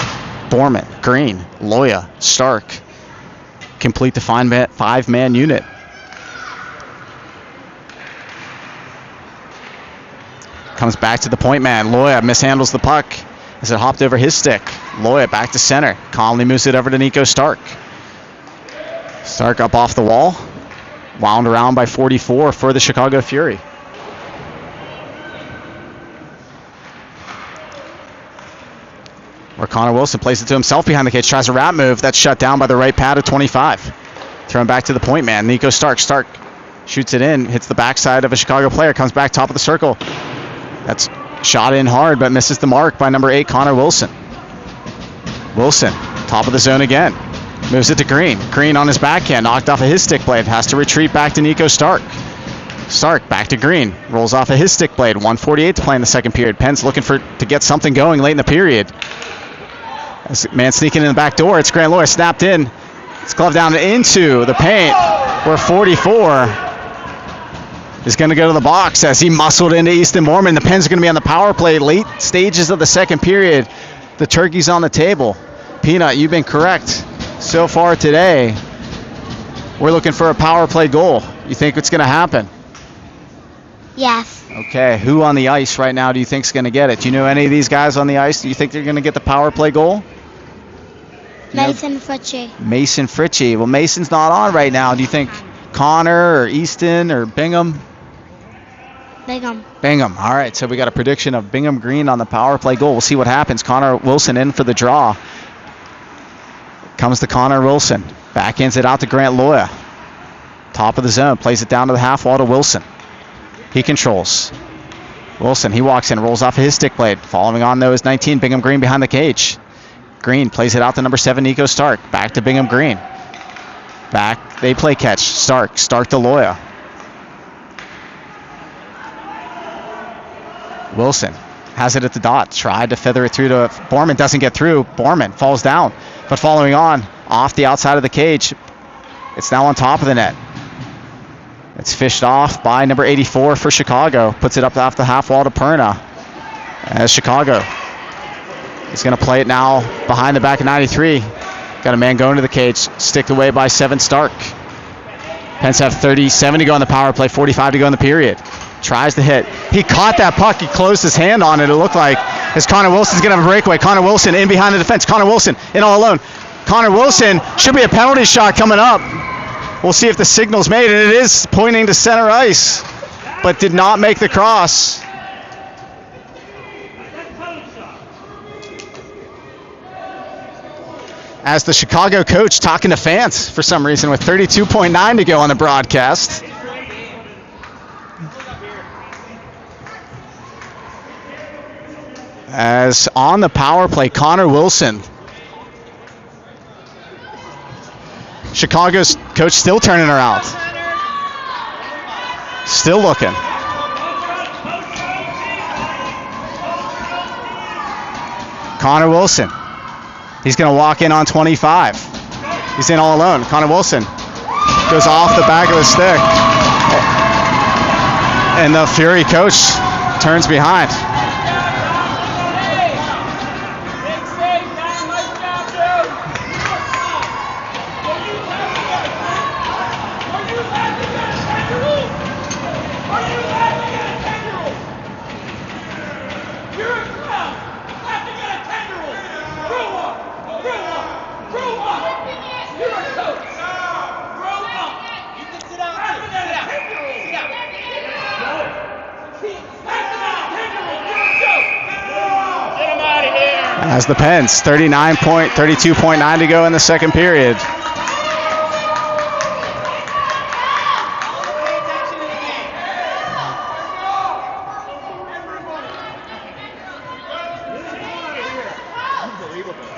Borman, Green, Loya, Stark complete the five-man unit. Comes back to the point man. Loya mishandles the puck as it hopped over his stick. Loya back to center. Conley moves it over to Nico Stark. Stark up off the wall. Wound around by 44 for the Chicago Fury. Where Connor Wilson plays it to himself behind the cage. Tries a wrap move. That's shut down by the right pad of 25. Thrown back to the point man. Nico Stark. Stark shoots it in. Hits the backside of a Chicago player. Comes back top of the circle. That's shot in hard, but misses the mark by number 8, Connor Wilson. Wilson, top of the zone again. Moves it to Green. Green on his backhand, knocked off of his stick blade. Has to retreat back to Nico Stark. Stark back to Green. Rolls off of his stick blade. 1:48 to play in the second period. Penn's looking to get something going late in the period. Man sneaking in the back door. It's Grant Loya snapped in. It's gloved down into the paint where 44 is going to go to the box as he muscled into Easton Mormon. The Pens are going to be on the power play late stages of the second period. The turkey's on the table. Peanut, you've been correct so far today. We're looking for a power play goal. You think it's going to happen? Yes. Okay, who on the ice right now do you think is going to get it? Do you know any of these guys on the ice? Do you think they're going to get the power play goal? Mason Fritchie. Mason Fritchie. Well, Mason's not on right now. Do you think Connor or Easton or Bingham? Bingham. Bingham. All right, so we got a prediction of Bingham Green on the power play goal. We'll see what happens. Connor Wilson in for the draw. Comes to Connor Wilson. Backhands it out to Grant Loya. Top of the zone. Plays it down to the half wall to Wilson. He controls. Wilson, he walks in, rolls off of his stick blade. Following on, though, is 19, Bingham Green behind the cage. Green plays it out to number 7, Nico Stark. Back to Bingham Green. Back, they play catch. Stark to Loya. Wilson has it at the dot. Tried to feather it through to Borman. Doesn't get through. Borman falls down. But following on, off the outside of the cage, it's now on top of the net. It's fished off by number 84 for Chicago. Puts it up off the half wall to Perna. As Chicago is going to play it now behind the back of 93. Got a man going to the cage. Sticked away by 7 Stark. Pens have 37 to go on the power play. 45 to go in the period. Tries to hit. He caught that puck. He closed his hand on it. It looked like as Connor Wilson's going to have a breakaway. Connor Wilson in behind the defense. Connor Wilson in all alone. Connor Wilson should be a penalty shot coming up. We'll see if the signal's made, and it is pointing to center ice, but did not make the cross. As the Chicago coach talking to fans for some reason with 32.9 to go on the broadcast. As on the power play, Connor Wilson. Chicago's coach still turning around. Still looking. Connor Wilson. He's going to walk in on 25. He's in all alone. Connor Wilson goes off the back of the stick. And the Fury coach turns behind. As the Pens, 32.9 to go in the second period.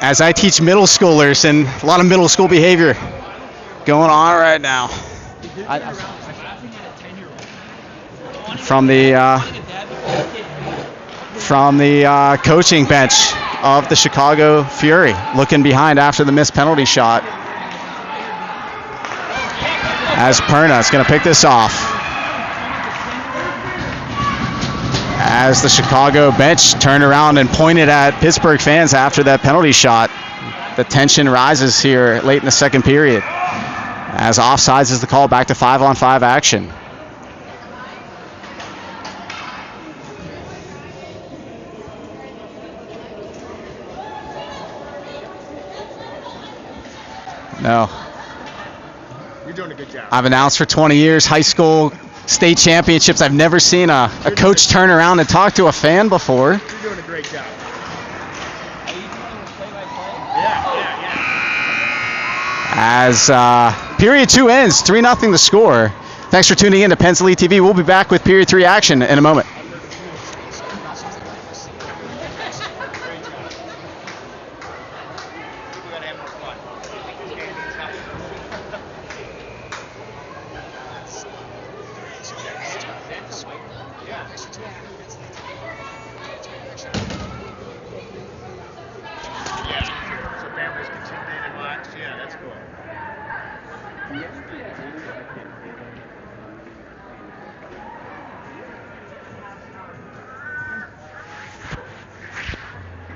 As I teach middle schoolers, and a lot of middle school behavior going on right now. From the from the coaching bench of the Chicago Fury, looking behind after the missed penalty shot. As Perna is going to pick this off. As the Chicago bench turned around and pointed at Pittsburgh fans after that penalty shot. The tension rises here late in the second period. As offsides is the call, back to 5-on-5 action. No. You're doing a good job. I've announced for 20 years high school state championships. I've never seen a coach turn around and talk to a fan before. You're doing a great job. As period 2 ends, 3-0 the score. Thanks for tuning in to Penns Elite TV. We'll be back with period 3 action in a moment.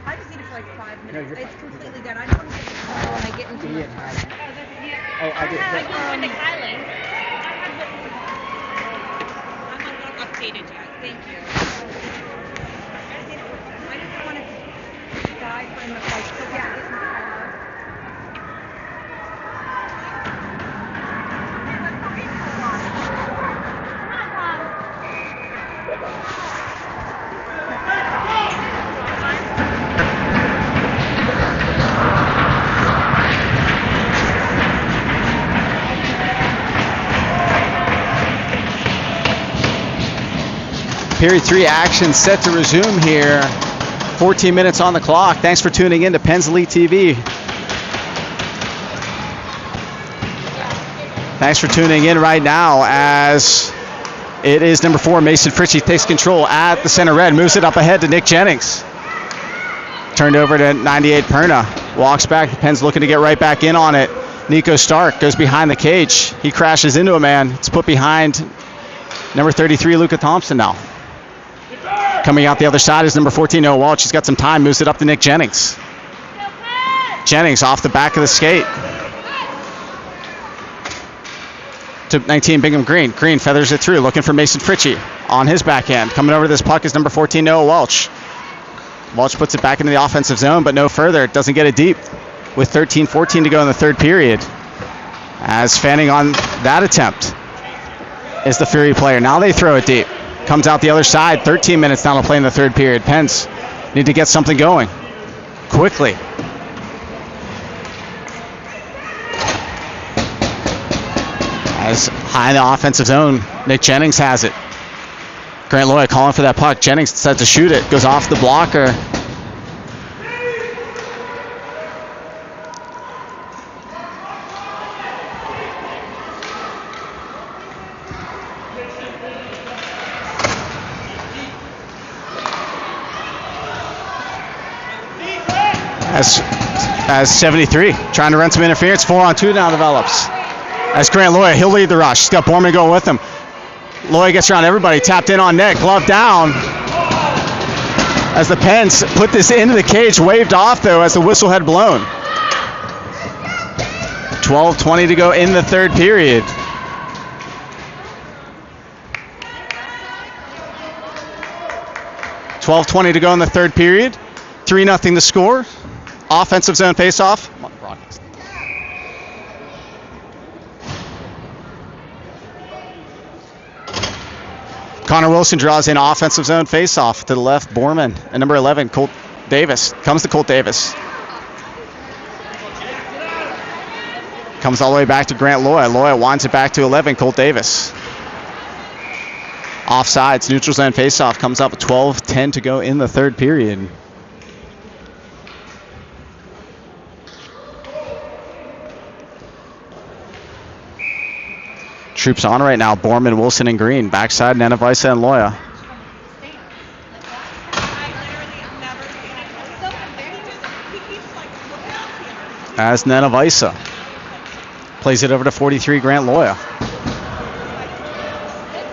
I just need it for like 5 minutes. It's completely done. I just want to get the call when I get into my Oh, I did. I just went to Kylie. I'm not updated yet. Thank you. I just don't want to die from the like so get in the car. Period 3 action set to resume here. 14 minutes on the clock. Thanks for tuning in to Penns Elite TV. Thanks for tuning in right now as it is number 4, Mason Fritchie takes control at the center red, moves it up ahead to Nick Jennings. Turned over to 98 Perna. Walks back. Penns looking to get right back in on it. Nico Stark goes behind the cage. He crashes into a man. It's put behind number 33, Luka Thompson now. Coming out the other side is number 14, Noah Walsh. He's got some time, moves it up to Nick Jennings. Jennings off the back of the skate. To 19, Bingham Green. Green feathers it through, looking for Mason Fritchie on his backhand. Coming over to this puck is number 14, Noah Welch. Welch puts it back into the offensive zone, but no further. It doesn't get it deep with 13-14 to go in the third period. As fanning on that attempt is the Fury player. Now they throw it deep. Comes out the other side. 13 minutes down to play in the third period. Penns need to get something going quickly. As high in the offensive zone, Nick Jennings has it. Grant Loya calling for that puck. Jennings decides to shoot it. Goes off the blocker. As 73 trying to run some interference. 4-on-2 now develops. As Grant Loya, he'll lead the rush. He's got Borman going with him. Loya gets around everybody. Tapped in on net. Glove down. As the Penns put this into the cage. Waved off though as the whistle had blown. 12:20 to go in the third period. .20 to go in the third period. 3-0 the score. Offensive zone faceoff. Connor Wilson draws in offensive zone faceoff to the left. Borman and number 11, Colt Davis. Comes to Colt Davis. Comes all the way back to Grant Loya. Loya winds it back to 11, Colt Davis. Offsides, neutral zone faceoff. Comes up with 12:10 to go in the third period. Troops on right now. Borman, Wilson, and Green. Backside, Nenevisa and Loya. as Nenavisa plays it over to 43 Grant Loya.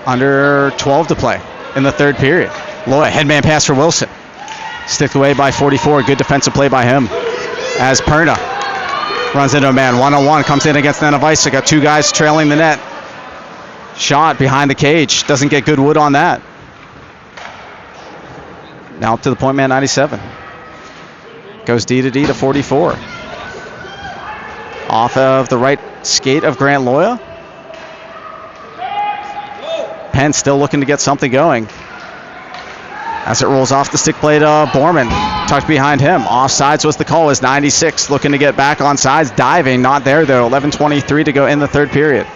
Under 12 to play in the third period. Loya, headman pass for Wilson. Sticked away by 44. Good defensive play by him. As Perna runs into a man. 1-on-1 comes in against Nenavisa. Got two guys trailing the net. Shot behind the cage. Doesn't get good wood on that. Now up to the point man, 97. Goes D to 44. Off of the right skate of Grant Loya. Penn still looking to get something going. As it rolls off the stick plate, Borman tucked behind him. Offsides was the call as 96 looking to get back on sides. Diving, not there though. 11:23 to go in the third period.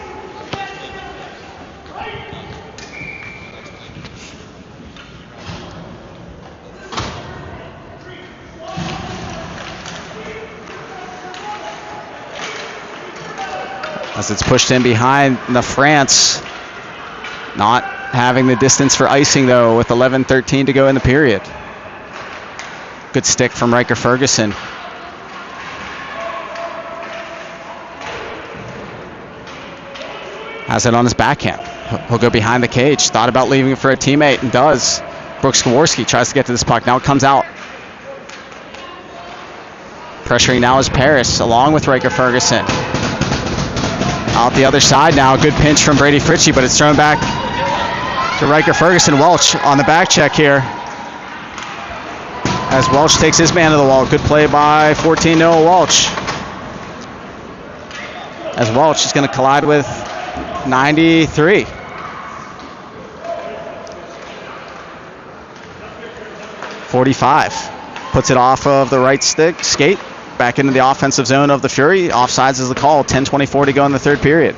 As it's pushed in behind the France. Not having the distance for icing though with 11:13 to go in the period. Good stick from Riker Ferguson. Has it on his backhand. He'll go behind the cage. Thought about leaving it for a teammate and does. Brooks Kowarski tries to get to this puck. Now it comes out. Pressuring now is Paris along with Riker Ferguson. Out the other side now. Good pinch from Brady Fritchie, but it's thrown back to Riker Ferguson. Welch on the back check here. As Welch takes his man to the wall. Good play by 14 Noah Welch. As Welch is going to collide with 93. .45 puts it off of the right stick skate. Back into the offensive zone of the Fury. Offsides is the call. 10:24 to go in the third period.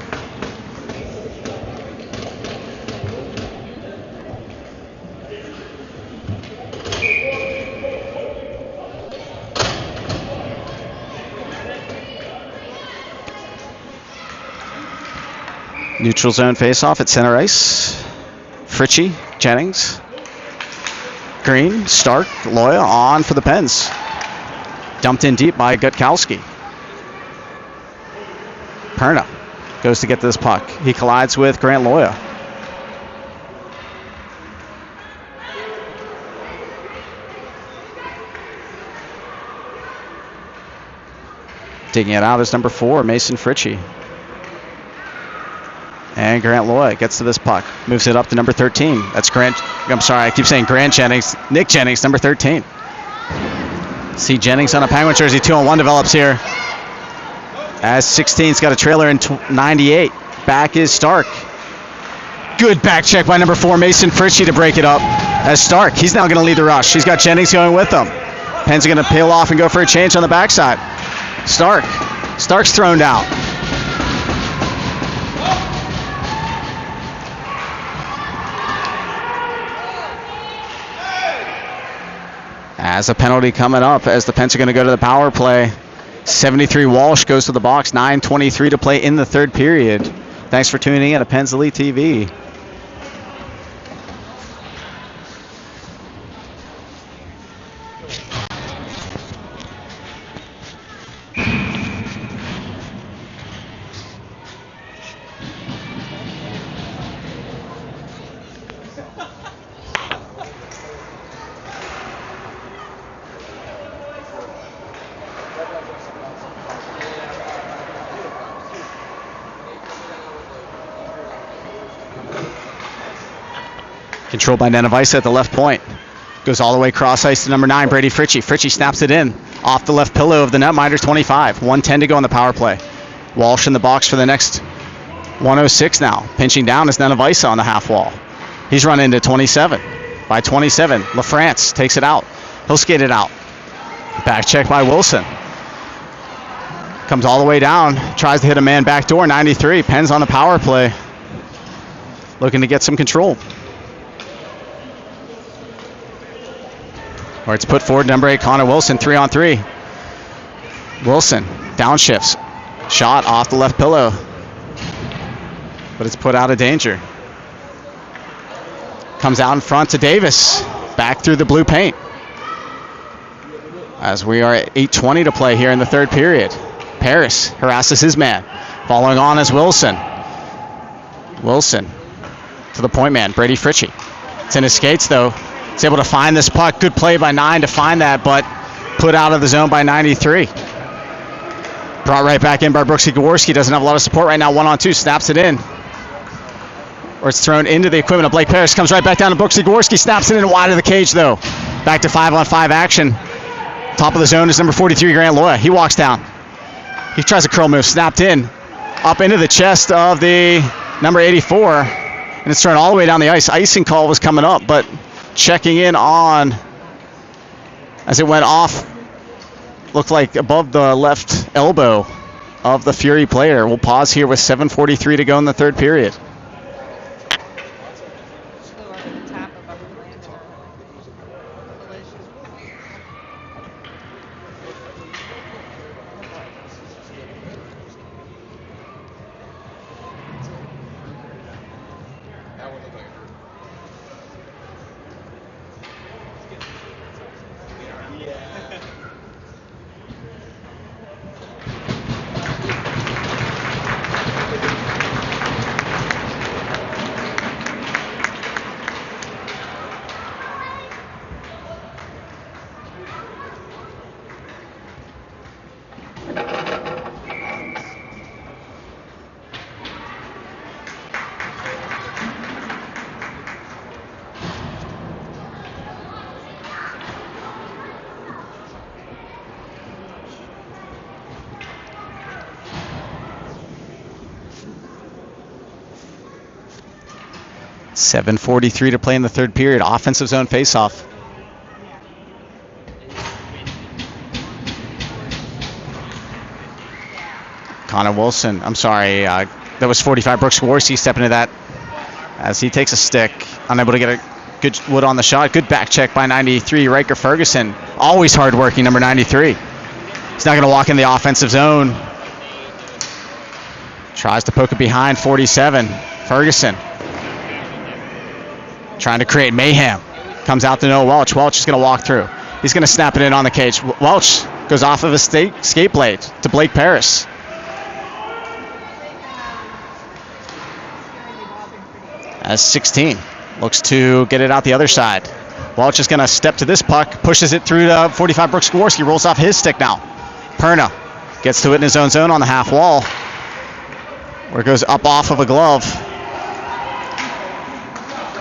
Neutral zone faceoff at center ice. Fritchie, Jennings, Green, Stark, Loya on for the Pens. Dumped in deep by Gutkowski. Perna goes to get to this puck. He collides with Grant Loya. Digging it out is number 4, Mason Fritchie. And Grant Loya gets to this puck. Moves it up to number 13. That's Grant. I'm sorry, I keep saying Grant Jennings. Nick Jennings, number 13. See Jennings on a Penguin jersey. 2-on-1 develops here. As 16's got a trailer in 98. Back is Stark. Good back check by number 4, Mason Fritchie to break it up. As Stark, he's now going to lead the rush. He's got Jennings going with him. Pens are going to peel off and go for a change on the backside. Stark's thrown down. As a penalty coming up, as the Pens are going to go to the power play. 73 Walsh goes to the box. 9:23 to play in the third period. Thanks for tuning in to Pens Elite TV. Controlled by Nenavisa at the left point. Goes all the way cross ice to number 9, Brady Fritchie. Fritchie snaps it in off the left pillow of the netminder, 25. 1:10 to go on the power play. Walsh in the box for the next 106 now. Pinching down is Nenavisa on the half wall. He's run into 27. By 27, LaFrance takes it out. He'll skate it out. Back check by Wilson. Comes all the way down. Tries to hit a man back door, 93. Pens on the power play. Looking to get some control. Or it's put forward, number 8, Connor Wilson, 3-on-3. Wilson, downshifts. Shot off the left pillow. But it's put out of danger. Comes out in front to Davis. Back through the blue paint. As we are at 8:20 to play here in the third period. Paris harasses his man. Following on is Wilson. Wilson to the point man, Brady Fritchie. It's in his skates, though. He's able to find this puck. Good play by 9 to find that, but put out of the zone by 93. Brought right back in by Brooksy Gaworski. Doesn't have a lot of support right now. 1-on-2, snaps it in. Or it's thrown into the equipment of Blake Paris. Comes right back down to Brooksy Gaworski. Snaps it in wide of the cage, though. Back to 5-on-5 action. Top of the zone is number 43, Grant Loya. He walks down. He tries a curl move. Snapped in. Up into the chest of the number 84. And it's thrown all the way down the ice. Icing call was coming up, but checking in on as it went off. Looked like above the left elbow of the Fury player. We'll pause here with 7:43 to go in the third period. Flew over the top of a plant or collision. 7:43 to play in the third period. Offensive zone faceoff. Connor Wilson, I'm sorry, that was 45. Brooks Gaworski stepping into that as he takes a stick, unable to get a good wood on the shot. Good back check by 93, Riker Ferguson. Always hardworking, number 93. He's not going to walk in the offensive zone. Tries to poke it behind, 47. Ferguson trying to create mayhem. Comes out to Noah Welch. Welch is going to walk through. He's going to snap it in on the cage. Welch goes off of his skate blade to Blake Paris. As 16 looks to get it out the other side. Welch is going to step to this puck, pushes it through to 45 Brooks Gaworski, rolls off his stick now. Perna gets to it in his own zone on the half wall, where it goes up off of a glove.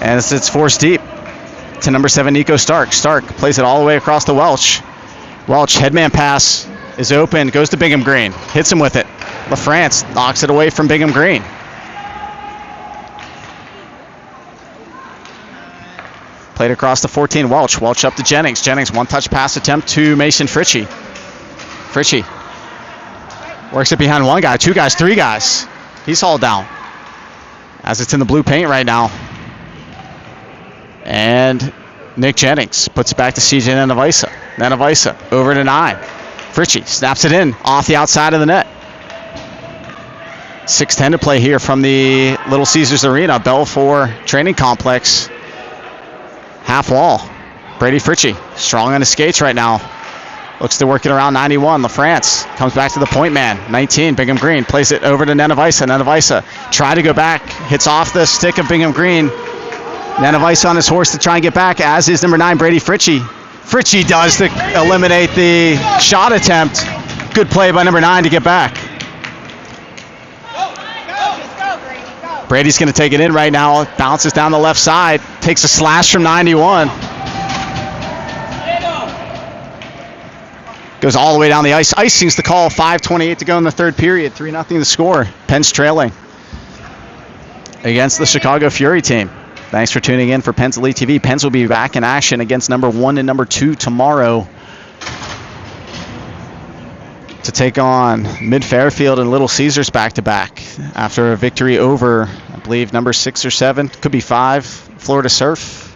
And it's forced deep to number 7, Nico Stark. Stark plays it all the way across to Welch. Welch, headman pass is open, goes to Bingham Green, hits him with it. LaFrance knocks it away from Bingham Green. Played across the 14, Welch. Welch up to Jennings. Jennings, one-touch pass attempt to Mason Fritchie. Fritchie works it behind one guy, two guys, three guys. He's hauled down as it's in the blue paint right now. And Nick Jennings puts it back to CJ Nanavisa. Nanavisa over to 9. Fritchie snaps it in off the outside of the net. 6:10 to play here from the Little Caesars Arena, Belfour Training Complex. Half wall. Brady Fritchie strong on his skates right now. Looks to work it around 91. LaFrance comes back to the point man. 19, Bingham Green plays it over to Nanavisa. Nanavisa try to go back. Hits off the stick of Bingham Green. Nanavisa on his horse to try and get back, as is number 9, Brady Fritchie. Fritchie does to eliminate the shot attempt. Good play by number 9 to get back. Brady's going to take it in right now. Bounces down the left side. Takes a slash from 91. Goes all the way down the ice. Icing's the call. 5:28 to go in the third period. 3-0 the score. Penn's trailing against the Chicago Fury team. Thanks for tuning in for Penn's Elite TV. Penn's will be back in action against number 1 and number 2 tomorrow to take on Mid-Fairfield and Little Caesars back-to-back after a victory over, I believe, number 6 or 7, could be 5, Florida Surf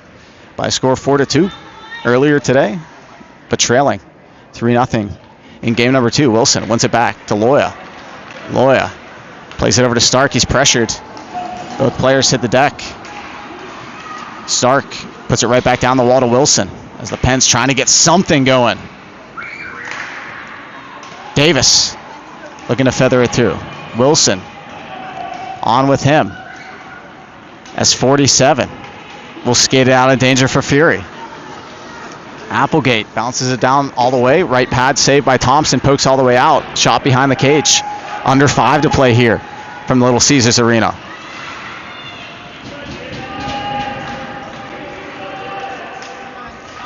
by a score of 4-2 earlier today, but trailing 3-0 in game number 2. Wilson wins it back to Loya. Loya plays it over to Stark. He's pressured. Both players hit the deck. Stark puts it right back down the wall to Wilson as the Penn's trying to get something going. Davis looking to feather it through. Wilson on with him as 47 will skate it out of danger for Fury. Applegate bounces it down all the way. Right pad saved by Thompson. Pokes all the way out. Shot behind the cage. Under 5 to play here from Little Caesars Arena.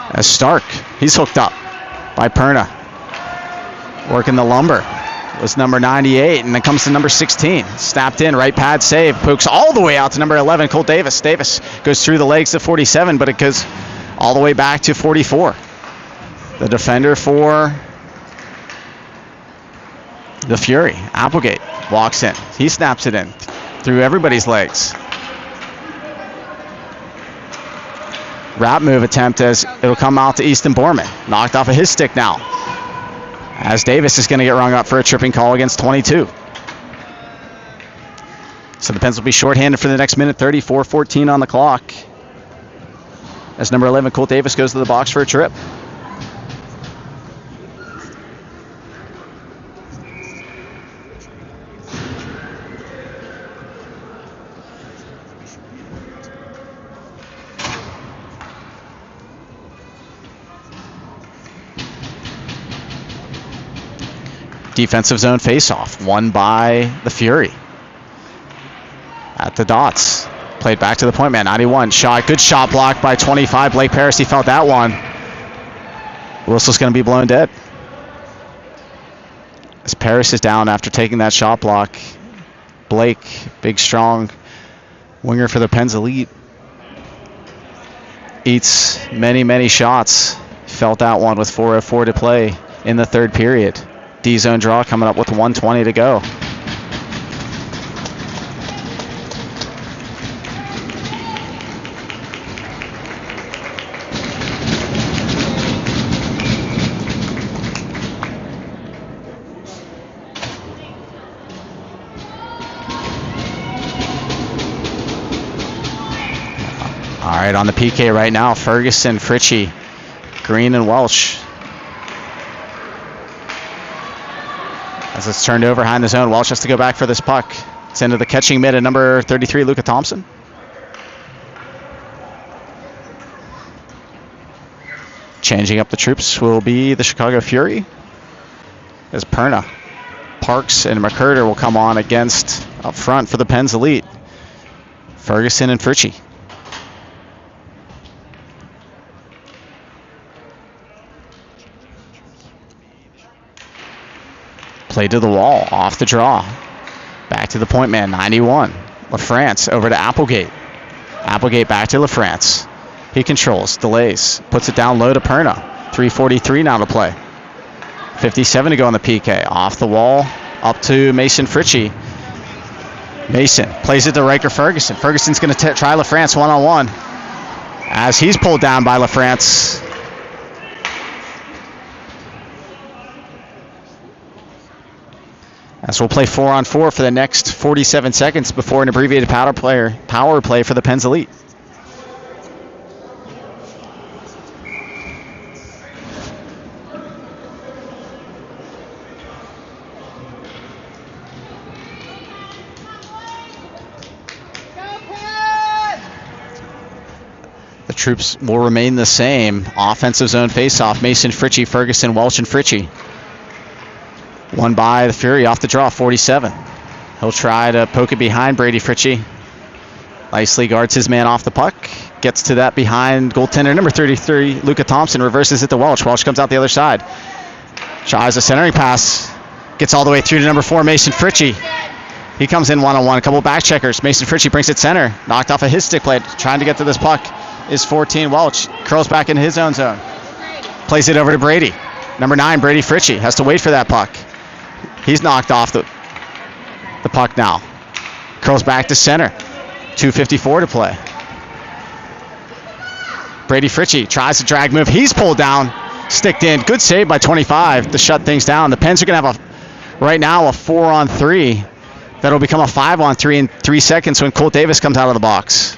As Stark, he's hooked up by Perna. Working the lumber was number 98, and then comes to number 16. Snapped in, right pad save. Pokes all the way out to number 11, Colt Davis. Davis goes through the legs to 47, but it goes all the way back to 44. The defender for the Fury, Applegate, walks in. He snaps it in through everybody's legs. Wrap move attempt as it'll come out to Easton Borman. Knocked off of his stick now, as Davis is going to get rung up for a tripping call against 22. So the Pens will be shorthanded for the next minute, 34-14 on the clock, as number 11, Colt Davis, goes to the box for a trip. Defensive zone faceoff, won by the Fury. At the dots. Played back to the point man, 91. Shot, good shot blocked by 25. Blake Paris, he felt that one. Whistle's going to be blown dead. As Paris is down after taking that shot block. Blake, big strong winger for the Pens Elite, eats many, many shots. Felt that one with 4:04 to play in the third period. D-zone draw coming up with 1:20 to go. All right, on the PK right now, Ferguson, Fritchie, Green, and Welch. As it's turned over behind the zone, Welch has to go back for this puck. It's into the catching mid at number 33, Luka Thompson. Changing up the troops will be the Chicago Fury, as Perna, Parks, and McCurder will come on against up front for the Pens Elite, Ferguson and Fritchie. Play to the wall, off the draw. Back to the point man, 91. LaFrance over to Applegate. Applegate back to LaFrance. He controls, delays, puts it down low to Perna. 3:43 now to play. 57 to go on the PK. Off the wall, up to Mason Fritchie. Mason plays it to Riker Ferguson. Ferguson's going to try LaFrance one-on-one, as he's pulled down by LaFrance. As we'll play 4-on-4 for the next 47 seconds before an abbreviated power play for the Pens Elite. The troops will remain the same. Offensive zone faceoff, Mason, Fritchie, Ferguson, Welch, and Fritchie. Won by the Fury off the draw, 47. He'll try to poke it behind Brady Fritchie. Nicely guards his man off the puck. Gets to that behind goaltender number 33, Luka Thompson. Reverses it to Welch. Welch comes out the other side. Tries a centering pass. Gets all the way through to number 4, Mason Fritchie. He comes in one-on-one. A couple back checkers. Mason Fritchie brings it center. Knocked off of his stick play. Trying to get to this puck is 14, Welch. Curls back into his own zone. Plays it over to Brady. Number 9, Brady Fritchie. Has to wait for that puck. He's knocked off the puck now. Curls back to center. 2:54 to play. Brady Fritchie tries to drag move. He's pulled down. Sticked in. Good save by 25 to shut things down. The Pens are going to have right now a 4-on-3. That'll become a 5-on-3 in 3 seconds when Colt Davis comes out of the box.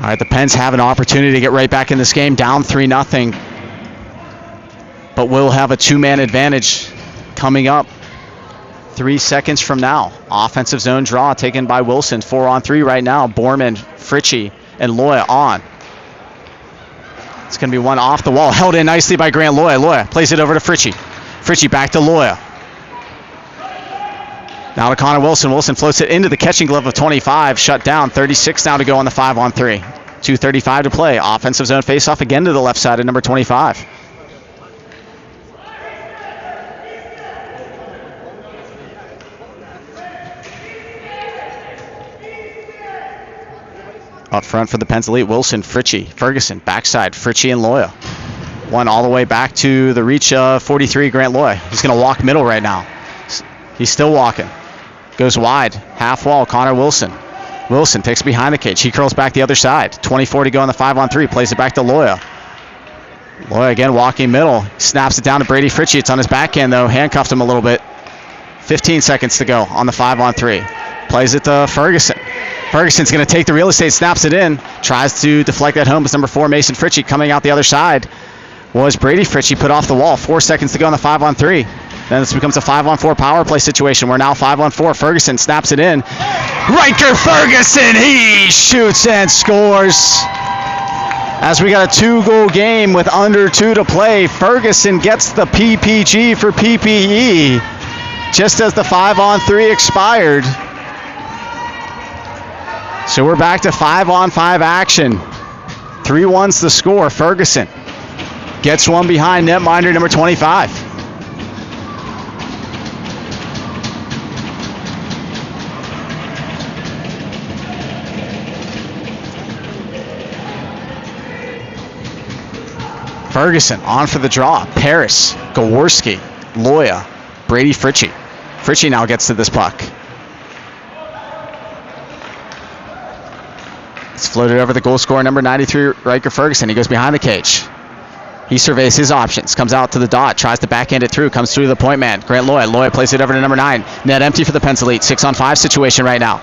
right, the Pens have an opportunity to get right back in this game, down 3-0. But we'll have a two-man advantage coming up 3 seconds from now. Offensive zone draw taken by Wilson. 4-on-3 right now. Borman, Fritchie, and Loya on. It's going to be one off the wall. Held in nicely by Grant Loya. Loya plays it over to Fritchie. Fritchie back to Loya. Now to Connor Wilson. Wilson floats it into the catching glove of 25. Shut down. 36 now to go on the 5-on-3. 2:35 to play. Offensive zone faceoff again to the left side of number 25. Up front for the Pens Elite, Wilson, Fritchie, Ferguson, backside, Fritchie and Loya. One all the way back to the reach of 43, Grant Loya. He's going to walk middle right now. He's still walking. Goes wide, half wall, Connor Wilson. Wilson takes behind the cage. He curls back the other side. 24 to go on the 5-on-3. Plays it back to Loya. Loya again walking middle. Snaps it down to Brady Fritchie. It's on his backhand though. Handcuffed him a little bit. 15 seconds to go on the 5-on-3. Plays it to Ferguson. Ferguson's going to take the real estate, snaps it in, tries to deflect that home. It's number 4, Mason Fritchie. Coming out the other side was Brady Fritchie, put off the wall. 4 seconds to go on the 5-on-3. Then this becomes a 5-on-4 power play situation. We're now 5-on-4. Ferguson snaps it in. Riker Ferguson, he shoots and scores. As we got a 2-goal game with under 2 to play, Ferguson gets the PPG for PPE just as the 5-on-3 expired. So we're back to 5-on-5 action. 3-1's the score. Ferguson gets one behind netminder number 25. Ferguson on for the draw. Paris, Gaworski, Loya, Brady Fritchie. Fritchie now gets to this puck. It's floated over the goal scorer, number 93, Riker Ferguson. He goes behind the cage. He surveys his options, comes out to the dot, tries to backhand it through, comes through the point man. Grant Loya. Loya plays it over to number 9. Net empty for the Pens Elite. 6-on-5 situation right now.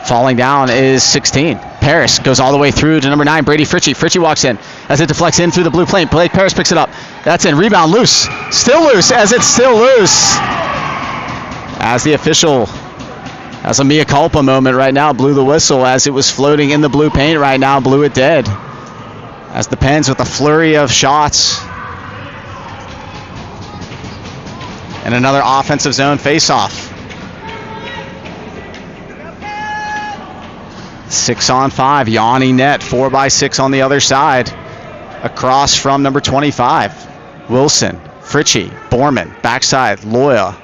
Falling down is 16. Paris goes all the way through to number 9, Brady Fritchie. Fritchie walks in as it deflects in through the blue plane. Paris picks it up. That's in. Rebound loose. Still loose as it's still loose. As the official has a mea culpa moment right now, blew the whistle as it was floating in the blue paint right now, blew it dead. As the Pens with a flurry of shots. And another offensive zone faceoff. 6-on-5, Yanni net, 4x6 on the other side. Across from number 25. Wilson, Fritchie, Borman, backside, Loya.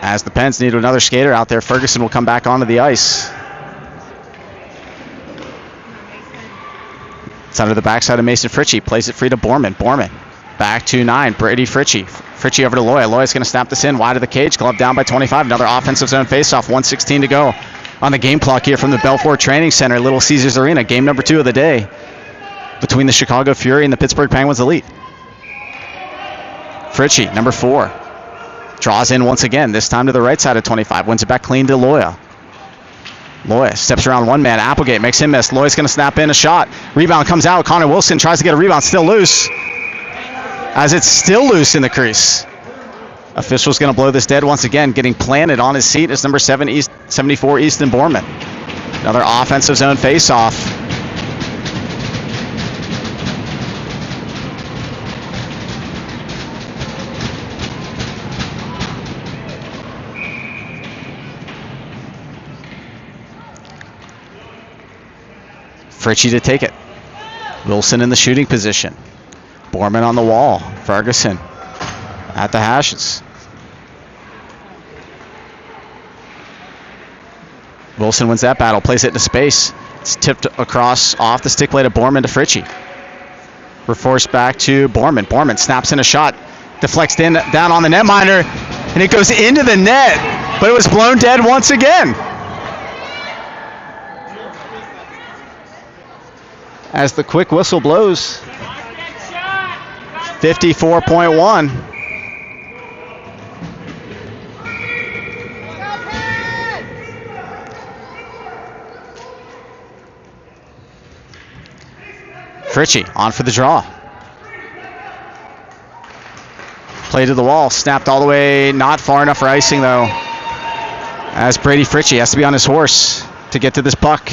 As the Pens need another skater out there, Ferguson will come back onto the ice. It's under the backside of Mason Fritchie. Plays it free to Borman. Borman back to 9. Brady Fritchie. Fritchie over to Loya. Loya's going to snap this in wide of the cage. Glove down by 25. Another offensive zone faceoff. 1:16 to go on the game clock here from the Belfort Training Center, Little Caesars Arena. Game number 2 of the day between the Chicago Fury and the Pittsburgh Penguins Elite. Fritchie, number 4. Draws in once again, this time to the right side of 25. Wins it back clean to Loya. Loya steps around one man. Applegate makes him miss. Loya's going to snap in a shot. Rebound comes out. Connor Wilson tries to get a rebound. Still loose. As it's still loose in the crease. Official's going to blow this dead once again. Getting planted on his seat is number 74, Easton Borman. Another offensive zone face-off. Fritchie to take it. Wilson in the shooting position. Borman on the wall. Ferguson at the hashes. Wilson wins that battle. Plays it into space. It's tipped across off the stick blade of Borman to Fritchie. Reforced back to Borman. Borman snaps in a shot. Deflects in down on the netminder. And it goes into the net. But it was blown dead once again. As the quick whistle blows. 54.1. Fritchie on for the draw. Play to the wall, snapped all the way, not far enough for icing though. As Brady Fritchie has to be on his horse to get to this puck.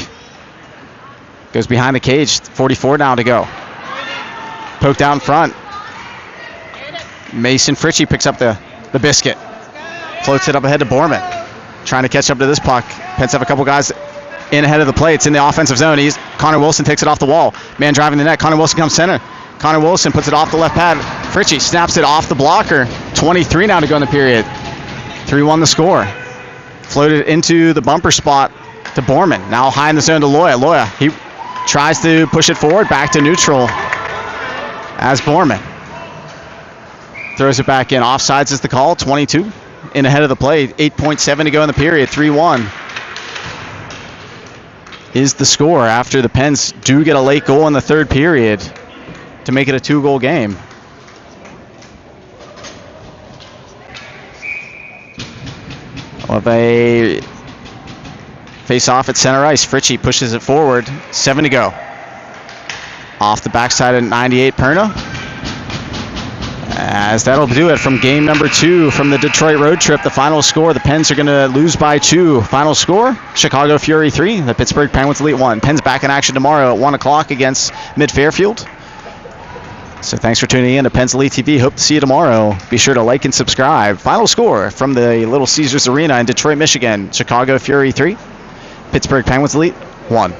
Goes behind the cage, 44 now to go. Poked out in front. Mason Fritchie picks up the biscuit. Floats it up ahead to Borman. Trying to catch up to this puck. Pens have a couple guys in ahead of the play. It's in the offensive zone. Connor Wilson takes it off the wall. Man driving the net. Connor Wilson comes center. Connor Wilson puts it off the left pad. Fritchie snaps it off the blocker. 23 now to go in the period. 3-1 the score. Floated into the bumper spot to Borman. Now high in the zone to Loya. Loya, he tries to push it forward. Back to neutral as Borman throws it back in. Offsides is the call. 22 in ahead of the play. 8.7 to go in the period. 3-1 is the score after the Pens do get a late goal in the third period to make it a 2-goal game. We'll have a face-off at center ice. Fritchie pushes it forward. 7 to go. Off the backside at 98, Perna. As that'll do it from game number 2 from the Detroit road trip. The final score, the Pens are going to lose by 2. Final score, Chicago Fury 3, the Pittsburgh Penguins Elite 1. Pens back in action tomorrow at 1 o'clock against Mid-Fairfield. So thanks for tuning in to Pens Elite TV. Hope to see you tomorrow. Be sure to like and subscribe. Final score from the Little Caesars Arena in Detroit, Michigan. Chicago Fury 3, Pittsburgh Penguins Elite 1.